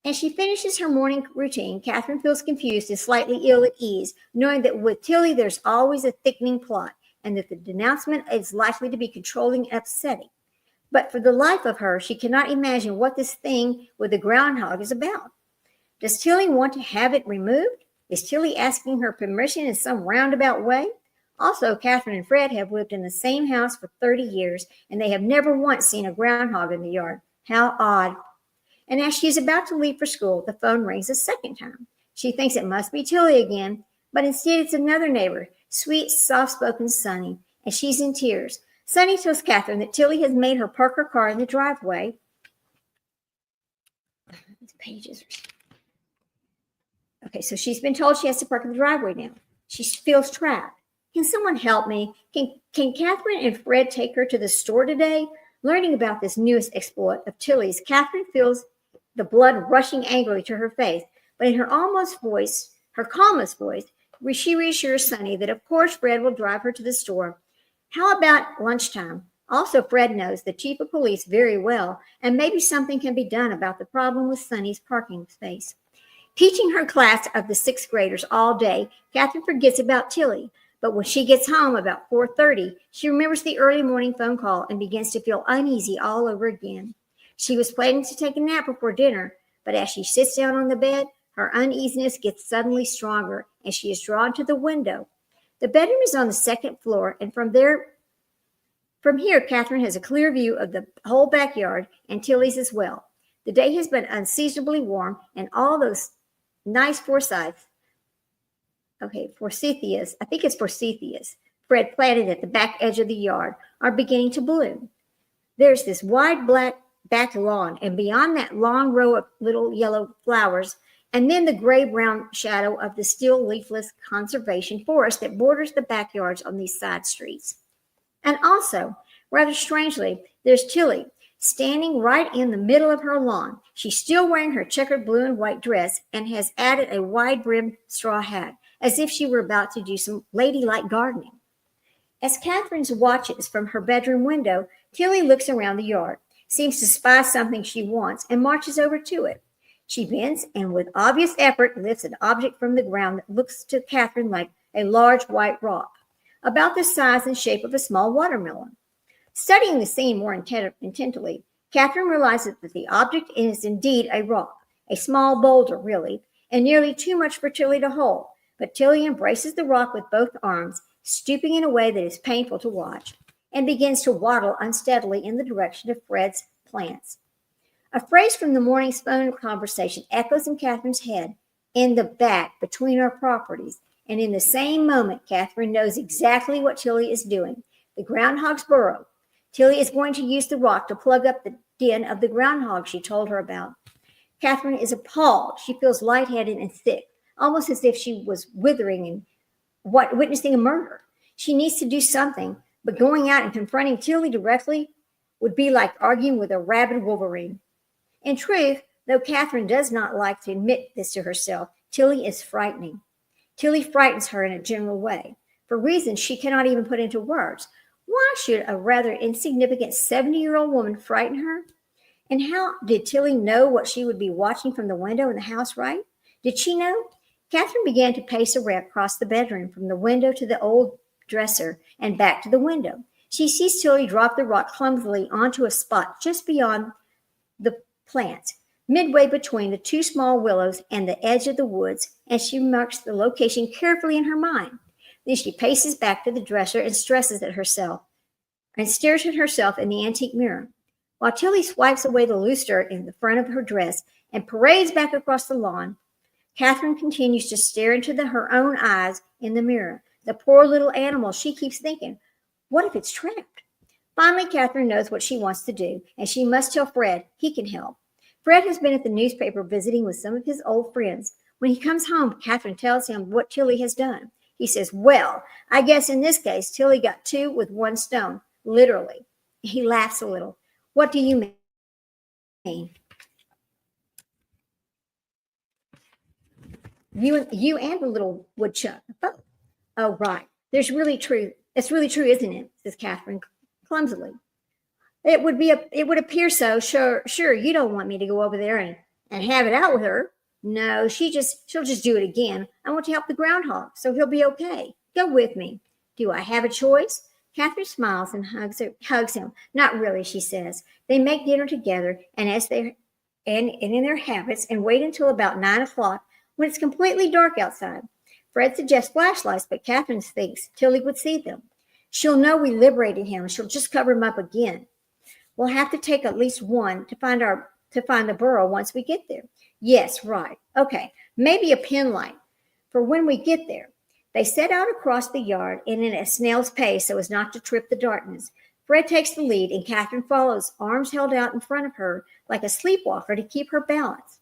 As she finishes her morning routine, Catherine feels confused and slightly ill at ease, knowing that with Tilly there's always a thickening plot and that the denouncement is likely to be controlling and upsetting. But for the life of her, she cannot imagine what this thing with the groundhog is about. Does Tilly want to have it removed? Is Tilly asking her permission in some roundabout way? Also, Catherine and Fred have lived in the same house for 30 years, and they have never once seen a groundhog in the yard. How odd. And as she is about to leave for school, the phone rings a second time. She thinks it must be Tilly again, but instead it's another neighbor, sweet, soft-spoken Sonny, and she's in tears. Sonny tells Catherine that Tilly has made her park her car in the driveway. These pages are... Okay, so she's been told she has to park in the driveway now. She feels trapped. Can someone help me? Can Catherine and Fred take her to the store today? Learning about this newest exploit of Tilly's, Catherine feels the blood rushing angrily to her face, but in her calmest voice, she reassures Sonny that of course Fred will drive her to the store. How about lunchtime? Also, Fred knows the chief of police very well, and maybe something can be done about the problem with Sonny's parking space. Teaching her class of the 6th graders all day, Catherine forgets about Tilly. But when she gets home about 4:30, she remembers the early morning phone call and begins to feel uneasy all over again. She was planning to take a nap before dinner, but as she sits down on the bed, her uneasiness gets suddenly stronger, and she is drawn to the window. The bedroom is on the 2nd floor, and from here, Catherine has a clear view of the whole backyard and Tilly's as well. The day has been unseasonably warm, and all those nice forsyths, forsythias, I think it's forsythias, Fred planted at the back edge of the yard, are beginning to bloom. There's this wide black back lawn, and beyond that long row of little yellow flowers, and then the gray-brown shadow of the still leafless conservation forest that borders the backyards on these side streets. And also, rather strangely, there's Tilly, standing right in the middle of her lawn. She's still wearing her checkered blue and white dress and has added a wide-brimmed straw hat, as if she were about to do some ladylike gardening. As Catherine watches from her bedroom window, Tilly looks around the yard, seems to spy something she wants, and marches over to it. She bends and with obvious effort lifts an object from the ground that looks to Catherine like a large white rock, about the size and shape of a small watermelon. Studying the scene more intently, Catherine realizes that the object is indeed a rock, a small boulder, really, and nearly too much for Tilly to hold. But Tilly embraces the rock with both arms, stooping in a way that is painful to watch, and begins to waddle unsteadily in the direction of Fred's plants. A phrase from the morning's phone conversation echoes in Catherine's head, in the back between our properties, and in the same moment, Catherine knows exactly what Tilly is doing. The groundhog's burrow. Tilly is going to use the rock to plug up the den of the groundhog she told her about. Catherine is appalled. She feels lightheaded and sick, almost as if she was withering and witnessing a murder. She needs to do something, but going out and confronting Tilly directly would be like arguing with a rabid wolverine. In truth, though Catherine does not like to admit this to herself, Tilly is frightening. Tilly frightens her in a general way, for reasons she cannot even put into words. Why should a rather insignificant 70-year-old woman frighten her? And how did Tilly know what she would be watching from the window in the house, right? Did she know? Catherine began to pace across the bedroom from the window to the old dresser and back to the window. She sees Tilly drop the rock clumsily onto a spot just beyond the plants, midway between the two small willows and the edge of the woods, and she marks the location carefully in her mind. Then she paces back to the dresser and stares at herself in the antique mirror. While Tilly swipes away the loose dirt in the front of her dress and parades back across the lawn, Catherine continues to stare into her own eyes in the mirror. The poor little animal, she keeps thinking, what if it's trapped? Finally, Catherine knows what she wants to do, and she must tell Fred. He can help. Fred has been at the newspaper visiting with some of his old friends. When he comes home, Catherine tells him what Tilly has done. He says, well, I guess in this case, Tilly got two with one stone, literally. He laughs a little. What do you mean? You and the little woodchuck. Oh, right. It's really true, isn't it? Says Catherine clumsily. It would appear so. Sure, you don't want me to go over there and have it out with her. No, she'll just do it again. I want to help the groundhog, so he'll be okay. Go with me. Do I have a choice? Catherine smiles and hugs him. Not really, she says. They make dinner together, and in their habits, and wait until about 9 o'clock when it's completely dark outside. Fred suggests flashlights, but Catherine thinks Tilly would see them. She'll know we liberated him, and she'll just cover him up again. We'll have to take at least one to find the burrow once we get there. Yes, right. Okay, maybe a pin light for when we get there. They set out across the yard in a snail's pace so as not to trip the darkness. Fred takes the lead, and Catherine follows, arms held out in front of her like a sleepwalker to keep her balance.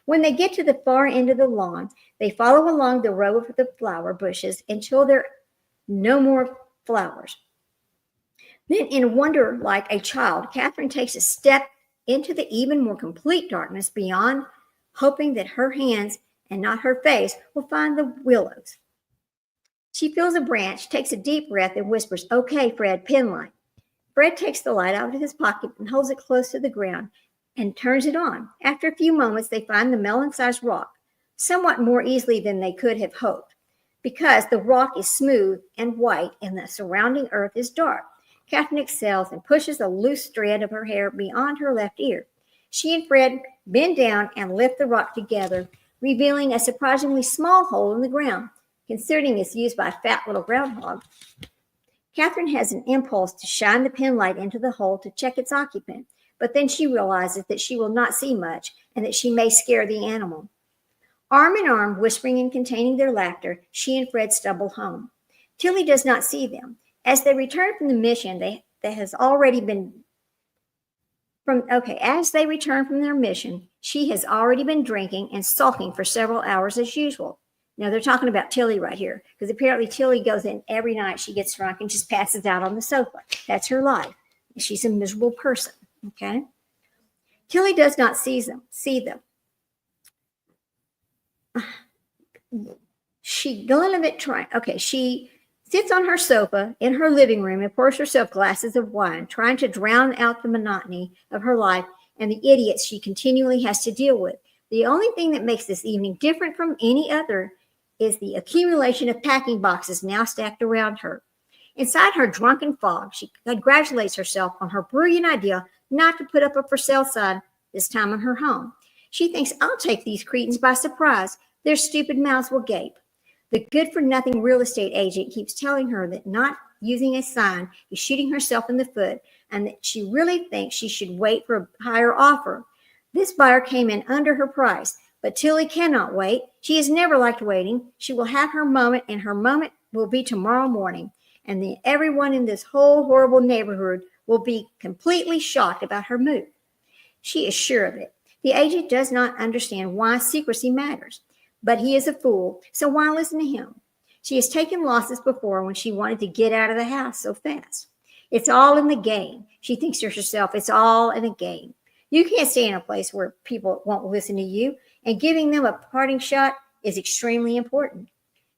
When they get to the far end of the lawn, they follow along the row of the flower bushes until there are no more flowers. Then, in wonder like a child, Catherine takes a step into the even more complete darkness beyond, hoping that her hands and not her face will find the willows. She feels a branch, takes a deep breath, and whispers, okay, Fred, pin light. Fred takes the light out of his pocket and holds it close to the ground and turns it on. After a few moments, they find the melon-sized rock, somewhat more easily than they could have hoped, because the rock is smooth and white and the surrounding earth is dark. Catherine exhales and pushes a loose strand of her hair beyond her left ear. She and Fred bend down and lift the rock together, revealing a surprisingly small hole in the ground, considering it's used by a fat little groundhog. Catherine has an impulse to shine the pin light into the hole to check its occupant, but then she realizes that she will not see much and that she may scare the animal. Arm in arm, whispering and containing their laughter, she and Fred stumble home. Tilly does not see them. As they return from the mission that has already been As they return from their mission, she has already been drinking and sulking for several hours as usual. Now they're talking about Tilly right here, because apparently Tilly goes in every night, she gets drunk and just passes out on the sofa. That's her life. She's a miserable person. Okay. Tilly does not see them. She sits on her sofa in her living room and pours herself glasses of wine, trying to drown out the monotony of her life and the idiots she continually has to deal with. The only thing that makes this evening different from any other is the accumulation of packing boxes now stacked around her. Inside her drunken fog, she congratulates herself on her brilliant idea not to put up a for sale sign this time in her home. She thinks, I'll take these cretins by surprise. Their stupid mouths will gape. The good-for-nothing real estate agent keeps telling her that not using a sign is shooting herself in the foot and that she really thinks she should wait for a higher offer. This buyer came in under her price, but Tilly cannot wait. She has never liked waiting. She will have her moment, and her moment will be tomorrow morning. And then everyone in this whole horrible neighborhood will be completely shocked about her move. She is sure of it. The agent does not understand why secrecy matters, but he is a fool, so why listen to him? She has taken losses before when she wanted to get out of the house so fast. It's all in the game. She thinks to herself, it's all in a game. You can't stay in a place where people won't listen to you, and giving them a parting shot is extremely important.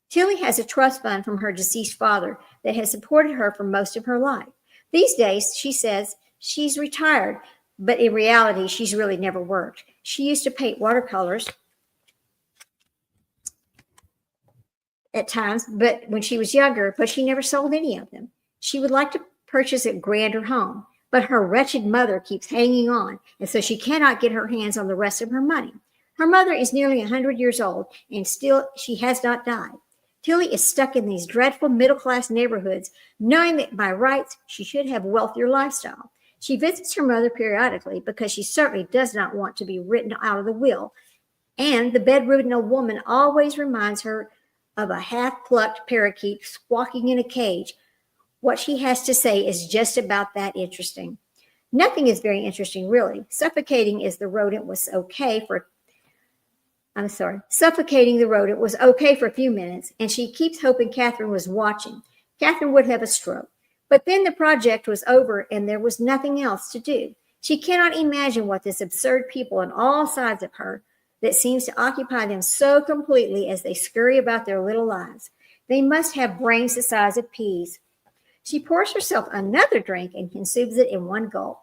Tilly has a trust fund from her deceased father that has supported her for most of her life. These days, she says she's retired, but in reality, she's really never worked. She used to paint watercolors at times, but when she was younger, but she never sold any of them. She would like to purchase a grander home, but her wretched mother keeps hanging on, and so she cannot get her hands on the rest of her money. Her mother is nearly 100 years old, and still she has not died. Tilly is stuck in these dreadful middle-class neighborhoods, knowing that by rights she should have a wealthier lifestyle. She visits her mother periodically because she certainly does not want to be written out of the will, and the bedridden old woman always reminds her of a half-plucked parakeet squawking in a cage. What she has to say is just about that interesting. Nothing is very interesting, really. Suffocating the rodent was okay for a few minutes, and she keeps hoping Catherine was watching. Catherine would have a stroke. But then the project was over, and there was nothing else to do. She cannot imagine what this absurd people on all sides of her that seems to occupy them so completely as they scurry about their little lives. They must have brains the size of peas. She pours herself another drink and consumes it in one gulp.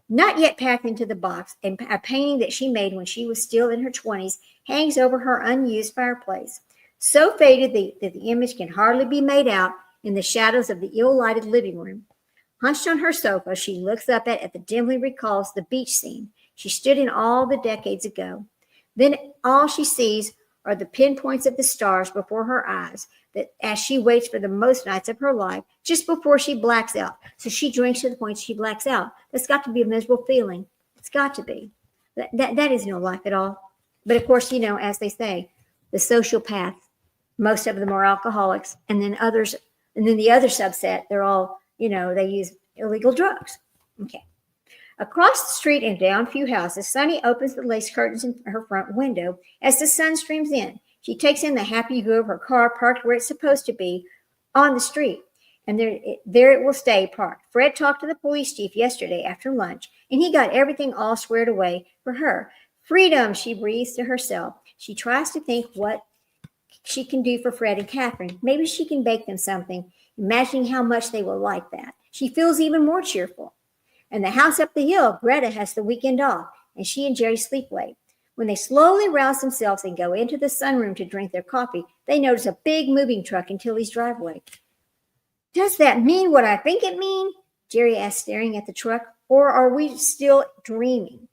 Not yet packed into the box, and a painting that she made when she was still in her 20s hangs over her unused fireplace. So faded that the image can hardly be made out in the shadows of the ill-lighted living room. Hunched on her sofa, she looks up at the dimly recalls the beach scene she stood in all the decades ago. Then all she sees are the pinpoints of the stars before her eyes, that as she waits for the most nights of her life, just before she blacks out. So she drinks to the point she blacks out. That's got to be a miserable feeling. It's got to be. That is no life at all. But of course, as they say, the sociopaths, most of them are alcoholics, and then others, and then the other subset, they're all, they use illegal drugs. Okay. Across the street and down a few houses, Sunny opens the lace curtains in her front window as the sun streams in. She takes in the happy view of her car parked where it's supposed to be, on the street, and there it will stay parked. Fred talked to the police chief yesterday after lunch, and he got everything all squared away for her. Freedom, she breathes to herself. She tries to think what she can do for Fred and Catherine. Maybe she can bake them something, imagining how much they will like that. She feels even more cheerful. And the house up the hill, Greta has the weekend off, and she and Jerry sleep late. When they slowly rouse themselves and go into the sunroom to drink their coffee, they notice a big moving truck in Tilly's driveway. Does that mean what I think it means? Jerry asked, staring at the truck. Or are we still dreaming?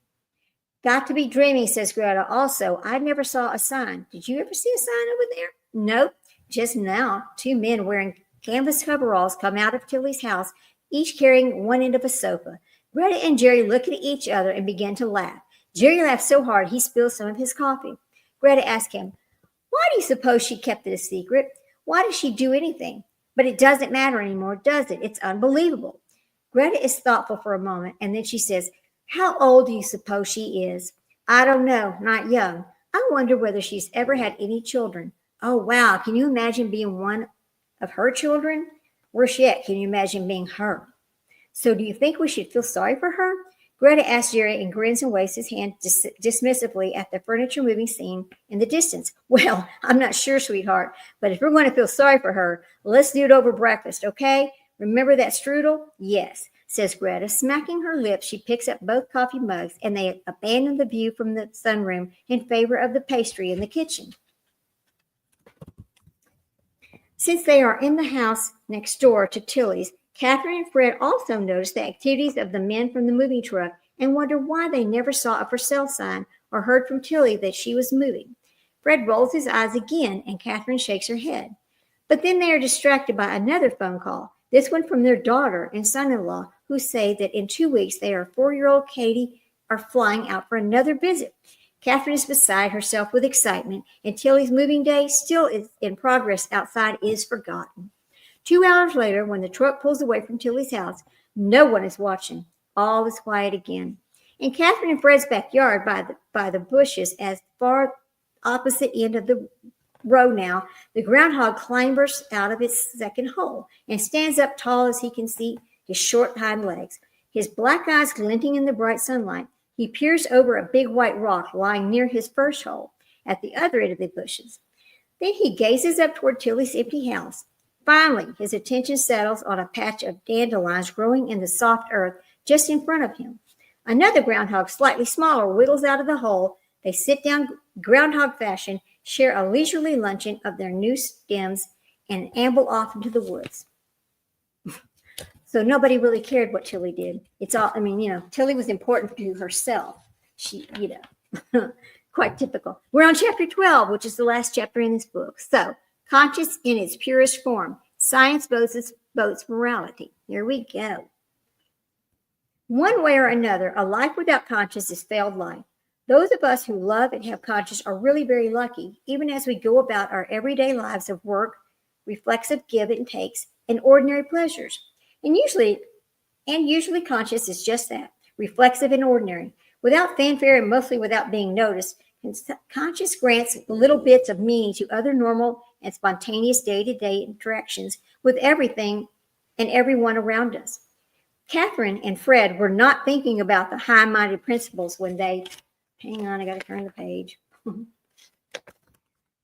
Got to be dreaming, says Greta. Also, I never saw a sign. Did you ever see a sign over there? Nope. Just now, 2 men wearing canvas coveralls come out of Tilly's house, each carrying one end of a sofa. Greta and Jerry look at each other and begin to laugh. Jerry laughs so hard he spills some of his coffee. Greta asks him, why do you suppose she kept it a secret? Why does she do anything? But it doesn't matter anymore, does it? It's unbelievable. Greta is thoughtful for a moment, and then she says, How old do you suppose she is? I don't know, not young. I wonder whether she's ever had any children. Oh, wow. Can you imagine being one of her children? Worse yet, can you imagine being her? So do you think we should feel sorry for her? Greta asks Jerry and grins and waves his hand dismissively at the furniture moving scene in the distance. Well, I'm not sure, sweetheart, but if we're going to feel sorry for her, let's do it over breakfast, okay? Remember that strudel? Yes, says Greta. Smacking her lips, she picks up both coffee mugs and they abandon the view from the sunroom in favor of the pastry in the kitchen. Since they are in the house next door to Tilly's, Catherine and Fred also notice the activities of the men from the moving truck and wonder why they never saw a for sale sign or heard from Tilly that she was moving. Fred rolls his eyes again and Catherine shakes her head. But then they are distracted by another phone call, this one from their daughter and son-in-law, who say that in 2 weeks they are 4-year-old Katie are flying out for another visit. Catherine is beside herself with excitement, and Tilly's moving day, still is in progress outside, is forgotten. 2 hours later, when the truck pulls away from Tilly's house, no one is watching. All is quiet again. In Catherine and Fred's backyard by the bushes, as far opposite end of the row now, the groundhog clambers out of its second hole and stands up tall as he can see his short hind legs. His black eyes glinting in the bright sunlight, he peers over a big white rock lying near his first hole at the other end of the bushes. Then he gazes up toward Tilly's empty house. Finally, his attention settles on a patch of dandelions growing in the soft earth just in front of him. Another groundhog, slightly smaller, wiggles out of the hole. They sit down groundhog fashion, share a leisurely luncheon of their new stems, and amble off into the woods. So nobody really cared what Tilly did. It's all, Tilly was important to herself. She, quite typical. We're on chapter 12, which is the last chapter in this book. So, conscience in its purest form. Science votes morality. Here we go. One way or another, a life without conscience is failed life. Those of us who love and have conscience are really very lucky, even as we go about our everyday lives of work, reflexive give and takes, and ordinary pleasures. And usually conscience is just that, reflexive and ordinary. Without fanfare and mostly without being noticed, conscience grants little bits of meaning to other normal and spontaneous day-to-day interactions with everything and everyone around us. Catherine and Fred were not thinking about the high-minded principles when they, hang on, I got to turn the page,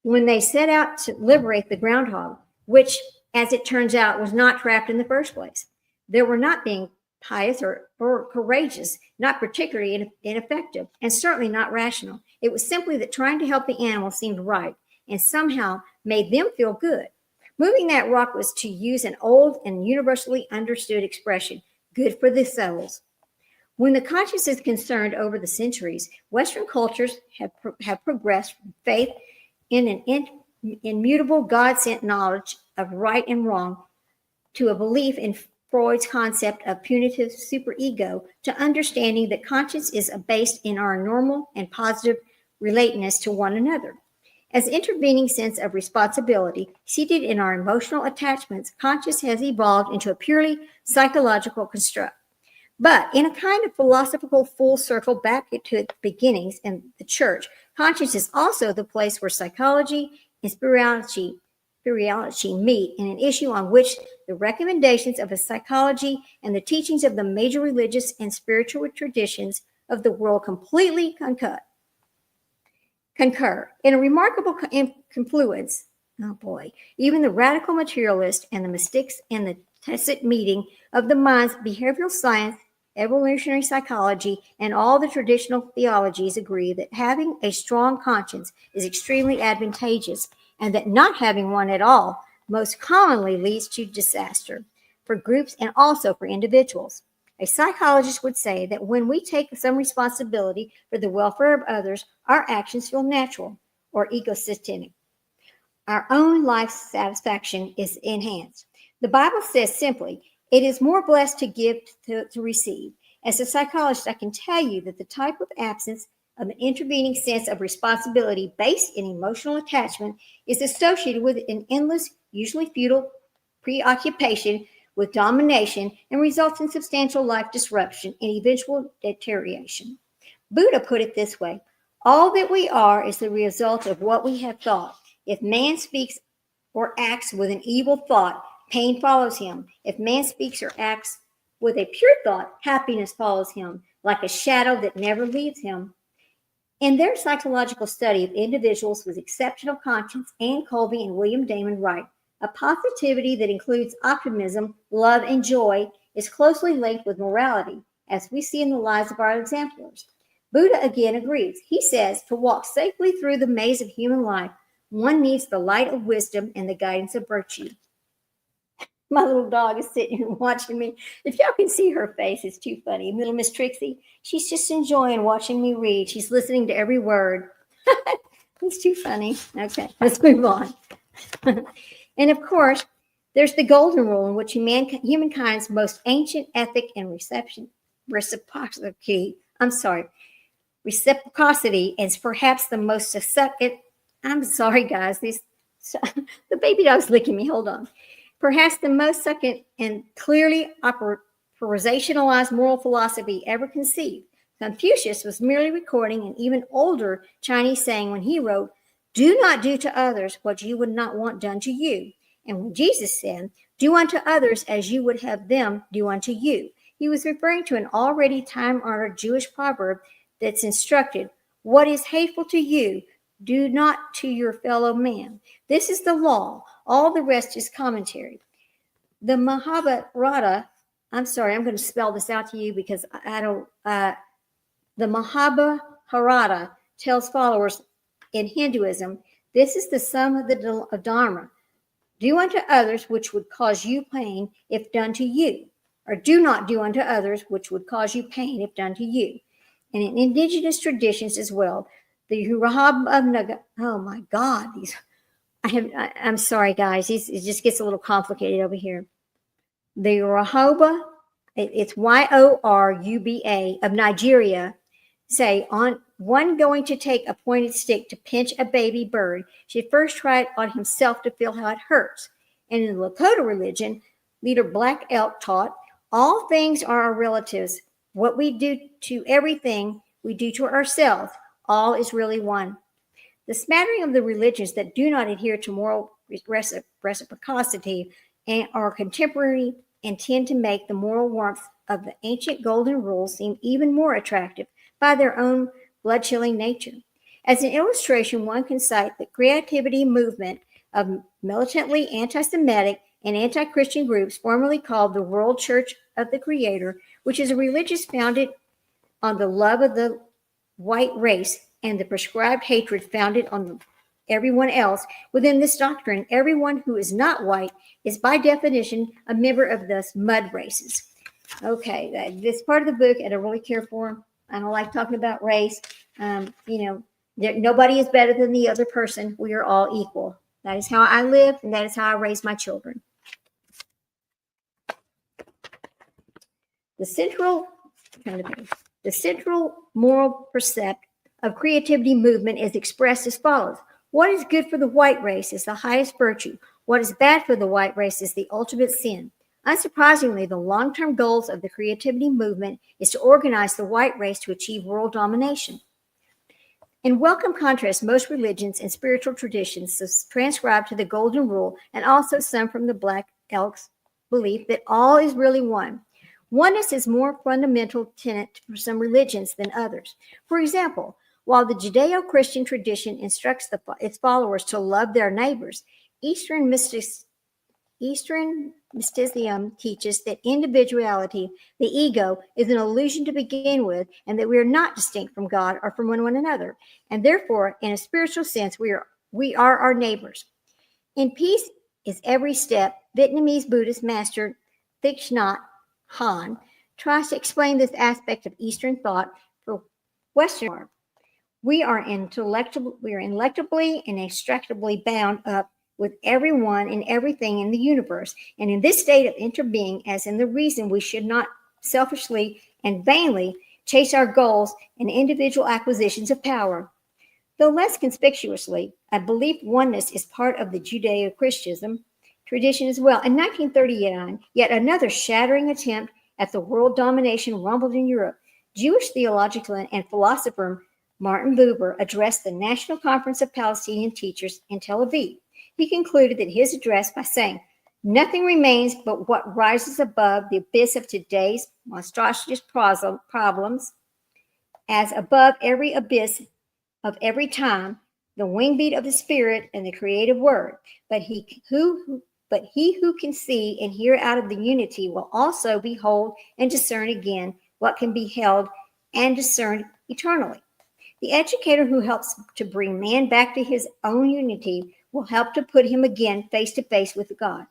when they set out to liberate the groundhog, which, as it turns out, was not trapped in the first place. They were not being pious or courageous, not particularly ineffective, and certainly not rational. It was simply that trying to help the animal seemed right and somehow made them feel good. Moving that rock was, to use an old and universally understood expression, good for the souls. When the conscience is concerned over the centuries, Western cultures have progressed from faith in an immutable God-sent knowledge of right and wrong to a belief in Freud's concept of punitive superego, to understanding that conscience is based in our normal and positive relatedness to one another. As intervening sense of responsibility, seated in our emotional attachments, conscience has evolved into a purely psychological construct. But in a kind of philosophical full circle back to its beginnings in the church, conscience is also the place where psychology and spirituality meet in an issue on which the recommendations of a psychology and the teachings of the major religious and spiritual traditions of the world completely concur. In a remarkable confluence, oh boy, even the radical materialist and the mystics and the tacit meeting of the minds, behavioral science, evolutionary psychology, and all the traditional theologies agree that having a strong conscience is extremely advantageous, and that not having one at all most commonly leads to disaster for groups and also for individuals. A psychologist would say that when we take some responsibility for the welfare of others, our actions feel natural or egocentric. Our own life satisfaction is enhanced. The Bible says simply, it is more blessed to give to receive. As a psychologist, I can tell you that the type of absence of an intervening sense of responsibility based in emotional attachment is associated with an endless, usually futile preoccupation with domination and results in substantial life disruption and eventual deterioration. Buddha put it this way: all that we are is the result of what we have thought. If man speaks or acts with an evil thought, pain follows him. If man speaks or acts with a pure thought, happiness follows him, like a shadow that never leaves him. In their psychological study of individuals with exceptional conscience, Ann Colby and William Damon write, a positivity that includes optimism, love, and joy is closely linked with morality, as we see in the lives of our exemplars. Buddha again agrees. He says, to walk safely through the maze of human life, one needs the light of wisdom and the guidance of virtue. My little dog is sitting here watching me. If y'all can see her face, it's too funny. Little Miss Trixie, she's just enjoying watching me read. She's listening to every word. It's too funny. Okay, let's move on. And of course, there's the golden rule in which humankind's most ancient ethic and reciprocity is perhaps the most second. I'm sorry, guys. The baby dog's licking me. Hold on. Perhaps the most second and clearly operationalized moral philosophy ever conceived. Confucius was merely recording an even older Chinese saying when he wrote, do not do to others what you would not want done to you. And when Jesus said, do unto others as you would have them do unto you, he was referring to an already time-honored Jewish proverb that's instructed, what is hateful to you, do not to your fellow man. This is the law. All the rest is commentary. The Mahabharata, I'm sorry, I'm going to spell this out to you because the Mahabharata tells followers in Hinduism, this is the sum of the Dharma. Do unto others which would cause you pain if done to you, or do not do unto others which would cause you pain if done to you. And in indigenous traditions as well, the oh my God, I'm sorry, guys. It just gets a little complicated over here. The Yoruba, it's Yoruba of Nigeria, say on one going to take a pointed stick to pinch a baby bird should first try it on himself to feel how it hurts. And in the Lakota religion, leader Black Elk taught, all things are our relatives. What we do to everything, we do to ourselves. All is really one. The smattering of the religions that do not adhere to moral reciprocity and are contemporary and tend to make the moral warmth of the ancient golden rule seem even more attractive by their own blood-chilling nature. As an illustration, one can cite the creativity movement of militantly anti-Semitic and anti-Christian groups formerly called the World Church of the Creator, which is a religion founded on the love of the white race and the prescribed hatred founded on everyone else. Within this doctrine, everyone who is not white is by definition a member of the mud races. Okay, this part of the book I don't really care for. I don't like talking about race. Nobody is better than the other person. We are all equal. That is how I live, and that is how I raise my children. The central moral precept of creativity movement is expressed as follows. What is good for the white race is the highest virtue. What is bad for the white race is the ultimate sin. Unsurprisingly, the long-term goals of the creativity movement is to organize the white race to achieve world domination. In welcome contrast, most religions and spiritual traditions transcribe to the golden rule, and also some from the Black Elk's belief that all is really one. Oneness is more fundamental tenet for some religions than others. For example, while the Judeo-Christian tradition instructs its followers to love their neighbors, Eastern mysticism teaches that individuality, the ego, is an illusion to begin with, and that we are not distinct from God or from one another. And therefore, in a spiritual sense, we are our neighbors. In Peace is Every Step, Vietnamese Buddhist master Thich Nhat Hanh tries to explain this aspect of Eastern thought for Western art. We are ineluctably and inextricably bound up with everyone and everything in the universe. And in this state of interbeing, as in the reason we should not selfishly and vainly chase our goals and individual acquisitions of power. Though less conspicuously, I believe oneness is part of the Judeo-Christian tradition as well. In 1939, yet another shattering attempt at the world domination rumbled in Europe. Jewish theologian and philosopher Martin Buber addressed the National Conference of Palestinian Teachers in Tel Aviv. He concluded that his address by saying, "Nothing remains but what rises above the abyss of today's monstrous problems, as above every abyss of every time, the wing beat of the Spirit and the creative word. But he who can see and hear out of the unity will also behold and discern again what can be held and discerned eternally. The educator who helps to bring man back to his own unity will help to put him again face to face with God.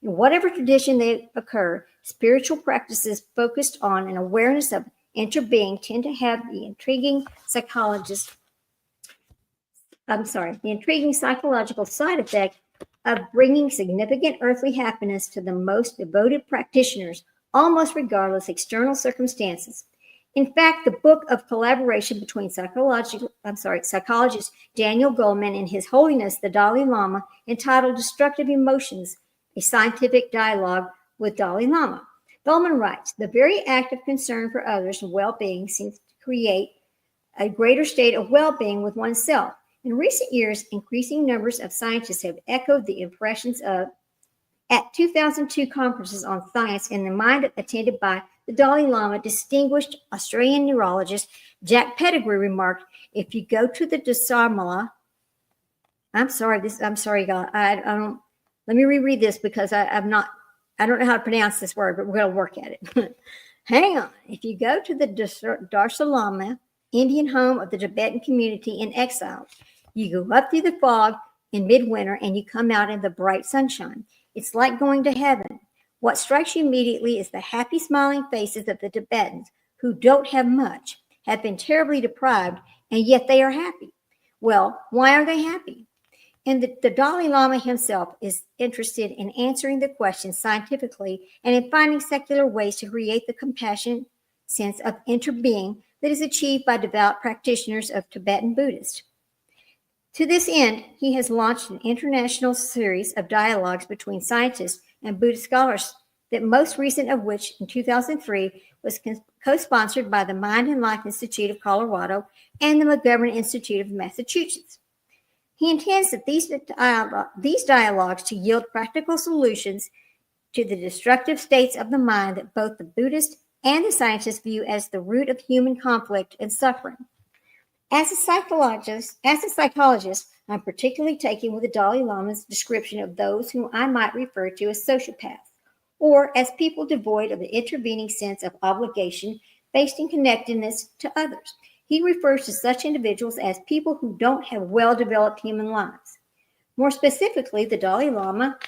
In whatever tradition they occur, spiritual practices focused on an awareness of interbeing tend to have the intriguing psychological side effect of bringing significant earthly happiness to the most devoted practitioners, almost regardless of external circumstances. In fact, the book of collaboration between psychologist Daniel Goleman and His Holiness the Dalai Lama, entitled Destructive Emotions, a Scientific Dialogue with Dalai Lama. Goleman writes, "The very act of concern for others' well-being seems to create a greater state of well-being with oneself. In recent years, increasing numbers of scientists have echoed the impressions of at 2002 conferences on science in the mind attended by the Dalai Lama. Distinguished Australian neurologist Jack Pettigrew remarked, if you go to the Dharamsala, God, I don't, let me reread this because I don't know how to pronounce this word, but we're going to work at it. Hang on. If you go to the Dharamsala, Indian home of the Tibetan community in exile, you go up through the fog in midwinter and you come out in the bright sunshine. It's like going to heaven. What strikes you immediately is the happy, smiling faces of the Tibetans who don't have much, have been terribly deprived, and yet they are happy. Well, why are they happy? And the Dalai Lama himself is interested in answering the question scientifically and in finding secular ways to create the compassion sense of interbeing that is achieved by devout practitioners of Tibetan Buddhist. To this end, he has launched an international series of dialogues between scientists and Buddhist scholars, the most recent of which, in 2003, was co-sponsored by the Mind and Life Institute of Colorado and the McGovern Institute of Massachusetts. He intends that these dialogues to yield practical solutions to the destructive states of the mind that both the Buddhist and the scientists view as the root of human conflict and suffering. As a psychologist, I'm particularly taken with the Dalai Lama's description of those whom I might refer to as sociopaths, or as people devoid of the intervening sense of obligation based in connectedness to others. He refers to such individuals as people who don't have well-developed human lives. More specifically, the Dalai Lama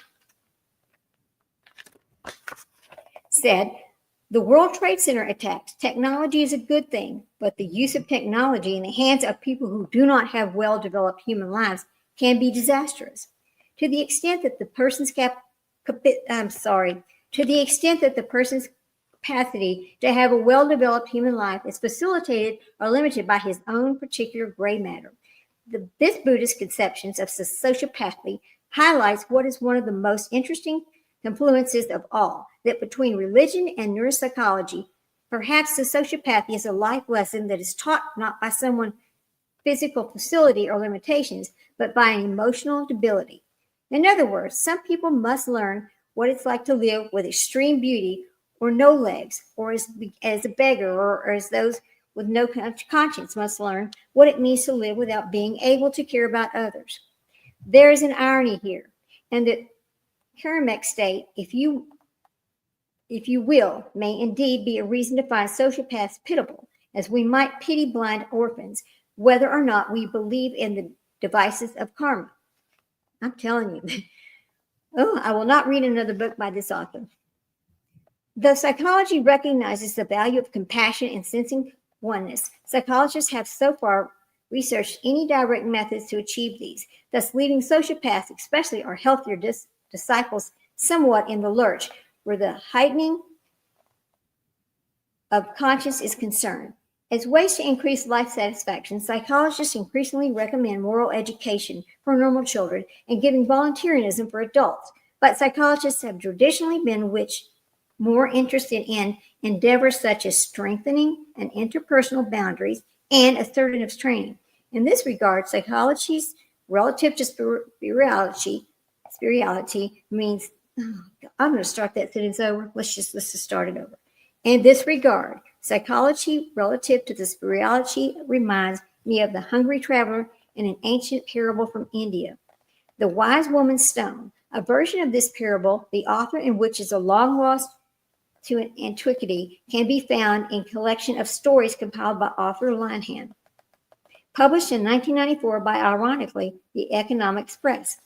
said, the World Trade Center attacks. Technology is a good thing, but the use of technology in the hands of people who do not have well-developed human lives can be disastrous. To the extent that the person's capacity to have a well-developed human life is facilitated or limited by his own particular gray matter. This Buddhist conception of sociopathy highlights what is one of the most interesting confluences of all, that between religion and neuropsychology, perhaps the sociopathy is a life lesson that is taught not by someone's physical facility or limitations, but by an emotional debility. In other words, some people must learn what it's like to live with extreme beauty or no legs, or as a beggar, or as those with no conscience must learn what it means to live without being able to care about others. There is an irony here, and that Karamek state, if you will, may indeed be a reason to find sociopaths pitiable, as we might pity blind orphans, whether or not we believe in the devices of karma. I'm telling you. I will not read another book by this author. Though psychology recognizes the value of compassion and sensing oneness, psychologists have so far researched any direct methods to achieve these, thus leaving sociopaths, especially our healthier disciples, somewhat in the lurch, where the heightening of conscience is concerned. As ways to increase life satisfaction, psychologists increasingly recommend moral education for normal children and giving volunteerism for adults. but psychologists have traditionally been more interested in endeavors such as strengthening and interpersonal boundaries and assertiveness training. In this regard, psychology's relative to spirituality means, oh, I'm going to start that sentence over. Let's just start it over. In this regard, psychology relative to the spirituality reminds me of the hungry traveler in an ancient parable from India. The wise woman's stone, a version of this parable, the author in which is a long lost to an antiquity, can be found in a collection of stories compiled by author Linehan, published in 1994 by, ironically, the Economic Express.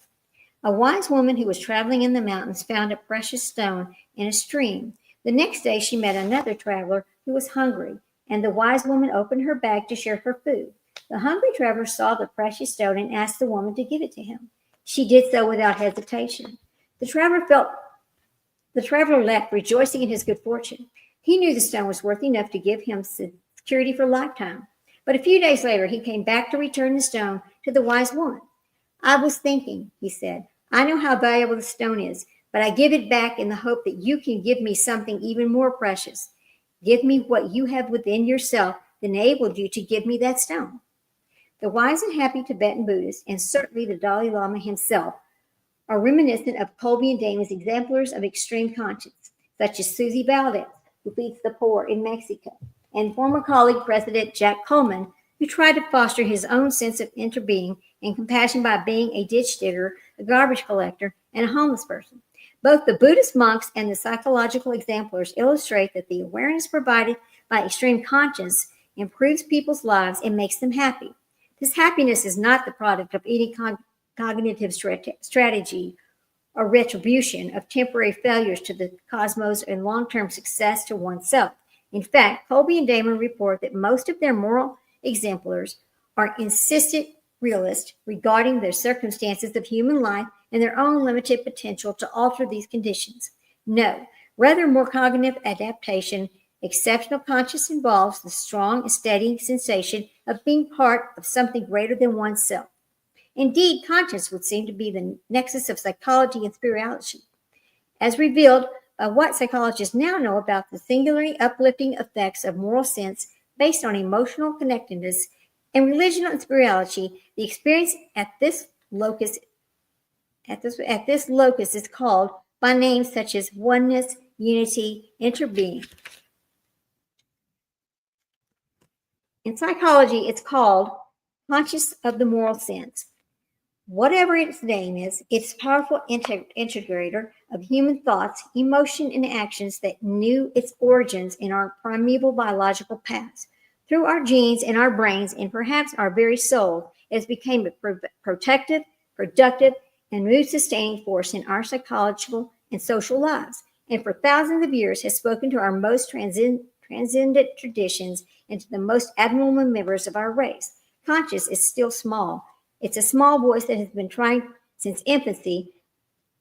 A wise woman who was traveling in the mountains found a precious stone in a stream. The next day she met another traveler who was hungry, and the wise woman opened her bag to share her food. The hungry traveler saw the precious stone and asked the woman to give it to him. She did so without hesitation. The traveler left, rejoicing in his good fortune. He knew the stone was worth enough to give him security for a lifetime. But a few days later, he came back to return the stone to the wise woman. I was thinking, he said, I know how valuable the stone is, but I give it back in the hope that you can give me something even more precious. Give me what you have within yourself that enabled you to give me that stone. The wise and happy Tibetan Buddhist, and certainly the Dalai Lama himself, are reminiscent of Colby and Damon's exemplars of extreme conscience, such as Susie Valdez, who feeds the poor in Mexico, and former colleague President Jack Coleman, who tried to foster his own sense of interbeing and compassion by being a ditch digger, a garbage collector, and a homeless person. Both the Buddhist monks and the psychological exemplars illustrate that the awareness provided by extreme conscience improves people's lives and makes them happy. This happiness is not the product of any cognitive strategy or retribution of temporary failures to the cosmos and long-term success to oneself. In fact, Colby and Damon report that most of their moral exemplars are insistent realists regarding the circumstances of human life and their own limited potential to alter these conditions. No, rather more cognitive adaptation. Exceptional conscience involves the strong and steady sensation of being part of something greater than oneself. Indeed, conscience would seem to be the nexus of psychology and spirituality, as revealed by what psychologists now know about the singularly uplifting effects of moral sense based on emotional connectedness and religion and spirituality. The experience at this locus is called by names such as oneness, unity, interbeing. In psychology, it's called conscious of the moral sense. Whatever its name is, it's a powerful integrator of human thoughts, emotion, and actions that knew its origins in our primeval biological past. Through our genes and our brains, and perhaps our very soul, it has become a protective, productive, and mood-sustaining force in our psychological and social lives, and for thousands of years has spoken to our most transcendent traditions and to the most admirable members of our race. Conscience is still small. It's a small voice that has been trying since infancy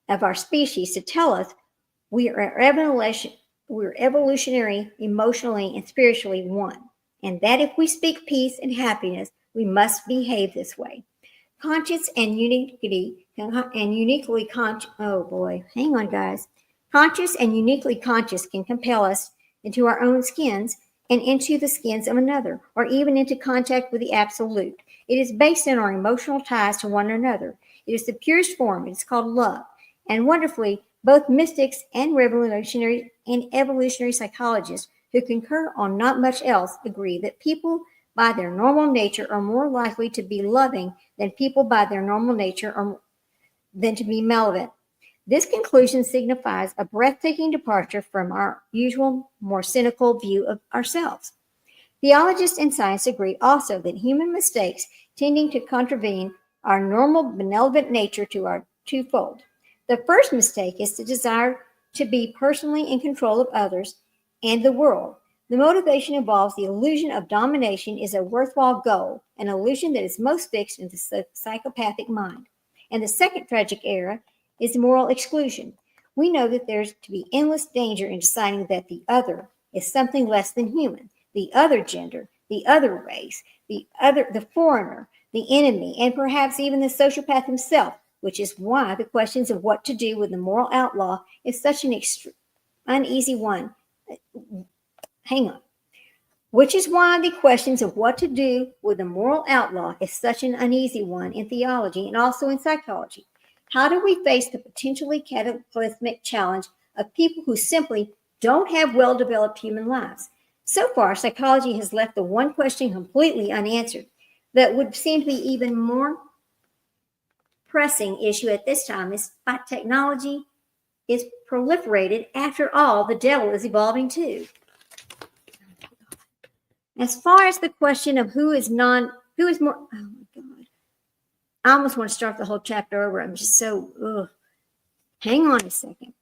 of our species to tell us we are evolutionary, emotionally, and spiritually one, and that if we speak peace and happiness, we must behave this way. Conscience and uniquely conscious. Oh boy, hang on, guys. Conscious and uniquely conscious can compel us into our own skins and into the skins of another, or even into contact with the absolute. It is based on our emotional ties to one another. It is the purest form. It is called love. And wonderfully, both mystics and revolutionary and evolutionary psychologists who concur on not much else agree that people by their normal nature are more likely to be loving than people by their normal nature than to be malevolent. This conclusion signifies a breathtaking departure from our usual, more cynical view of ourselves. Theologists and science agree also that human mistakes tending to contravene our normal benevolent nature to our twofold. The first mistake is the desire to be personally in control of others and the world. The motivation involves the illusion of domination is a worthwhile goal, an illusion that is most fixed in the psychopathic mind. And the second tragic error is moral exclusion. We know that there's to be endless danger in deciding that the other is something less than human, the other gender, the other race, the foreigner, the enemy, and perhaps even the sociopath himself which is why the questions of what to do with the moral outlaw is such an uneasy one. Hang on. Which is why the questions of what to do with the moral outlaw is such an uneasy one in theology and also in psychology. How do we face the potentially cataclysmic challenge of people who simply don't have well-developed human lives? So far, psychology has left the one question completely unanswered that would seem to be even more pressing issue at this time is why technology is proliferated. After all, the devil is evolving too. As far as the question of who is more, oh my God. I almost want to start the whole chapter over. I'm just so, hang on a second.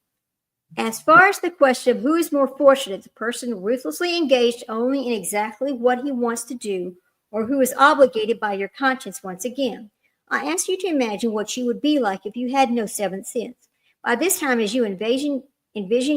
As far as the question of who is more fortunate, the person ruthlessly engaged only in exactly what he wants to do, or who is obligated by your conscience once again, I ask you to imagine what you would be like if you had no seventh sense. By this time, as you envision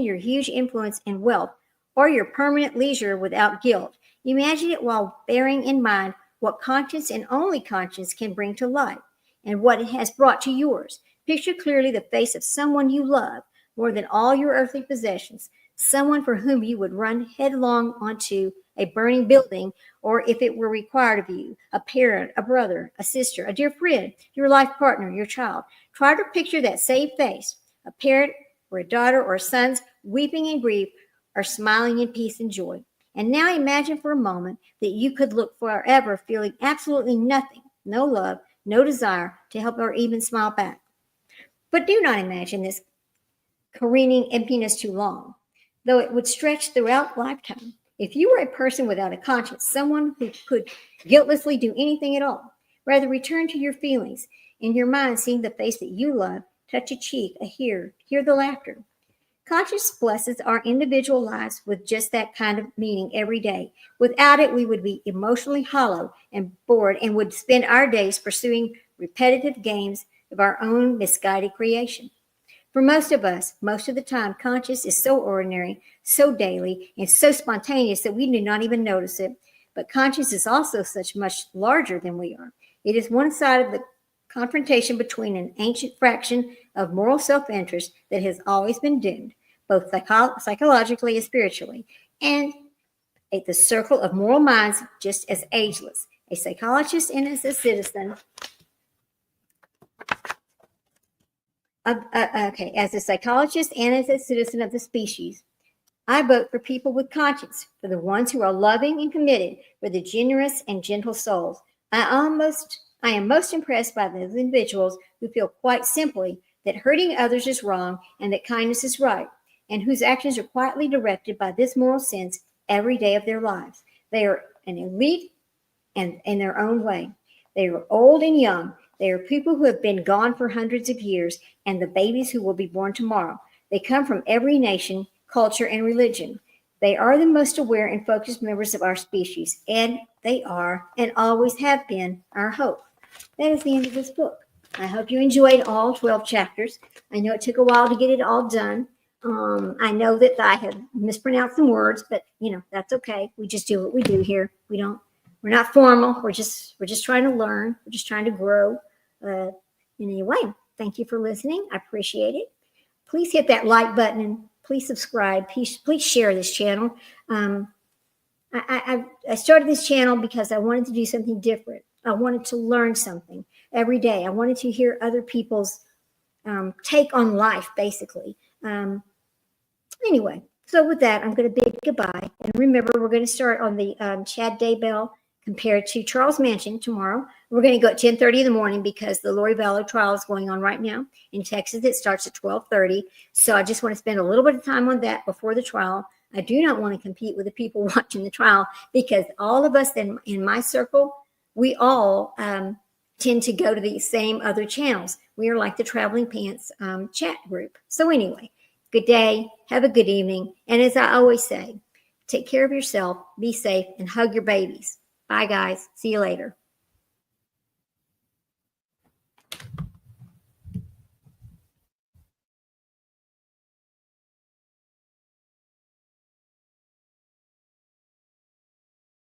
your huge influence and wealth, or your permanent leisure without guilt, imagine it while bearing in mind what conscience and only conscience can bring to life, and what it has brought to yours. Picture clearly the face of someone you love more than all your earthly possessions, someone for whom you would run headlong onto a burning building, or if it were required of you, a parent, a brother, a sister, a dear friend, your life partner, your child. Try to picture that same face, a parent or a daughter or sons weeping in grief or smiling in peace and joy. And now imagine for a moment that you could look forever feeling absolutely nothing, no love, no desire to help or even smile back. But do not imagine this careening emptiness too long, though it would stretch throughout lifetime. If you were a person without a conscience, someone who could guiltlessly do anything at all, rather return to your feelings, in your mind seeing the face that you love, touch a cheek, hear the laughter. Conscience blesses our individual lives with just that kind of meaning every day. Without it, we would be emotionally hollow and bored and would spend our days pursuing repetitive games of our own misguided creation. For most of us, most of the time, conscience is so ordinary, so daily, and so spontaneous that we do not even notice it. But conscience is also much larger than we are. It is one side of the confrontation between an ancient fraction of moral self-interest that has always been doomed, both psychologically and spiritually, and the circle of moral minds just as ageless. A psychologist and as a citizen as a psychologist and as a citizen of the species, I vote for people with conscience, for the ones who are loving and committed, for the generous and gentle souls. I am most impressed by those individuals who feel quite simply that hurting others is wrong and that kindness is right, and whose actions are quietly directed by this moral sense every day of their lives. They are an elite and in their own way. They are old and young. They are people who have been gone for hundreds of years and the babies who will be born tomorrow. They come from every nation, culture, and religion. They are the most aware and focused members of our species, and they are and always have been our hope. That is the end of this book. I hope you enjoyed all 12 chapters. I know it took a while to get it all done. I know that I have mispronounced some words, but that's okay. We just do what we do here. We're not formal. We're just trying to learn. We're just trying to grow. Anyway, thank you for listening. I appreciate it. Please hit that like button and please subscribe. Please share this channel. I started this channel because I wanted to do something different. I wanted to learn something every day. I wanted to hear other people's take on life, basically. Anyway, so with that, I'm going to bid goodbye. And remember, we're going to start on the Chad Daybell compared to Charles Manson tomorrow. We're going to go at 10:30 in the morning because the Lori Vallow trial is going on right now. In Texas, it starts at 12:30. So I just want to spend a little bit of time on that before the trial. I do not want to compete with the people watching the trial because all of us in my circle, we all tend to go to the same other channels. We are like the Traveling Pants chat group. So anyway, good day, have a good evening. And as I always say, take care of yourself, be safe, and hug your babies. Bye, guys. See you later.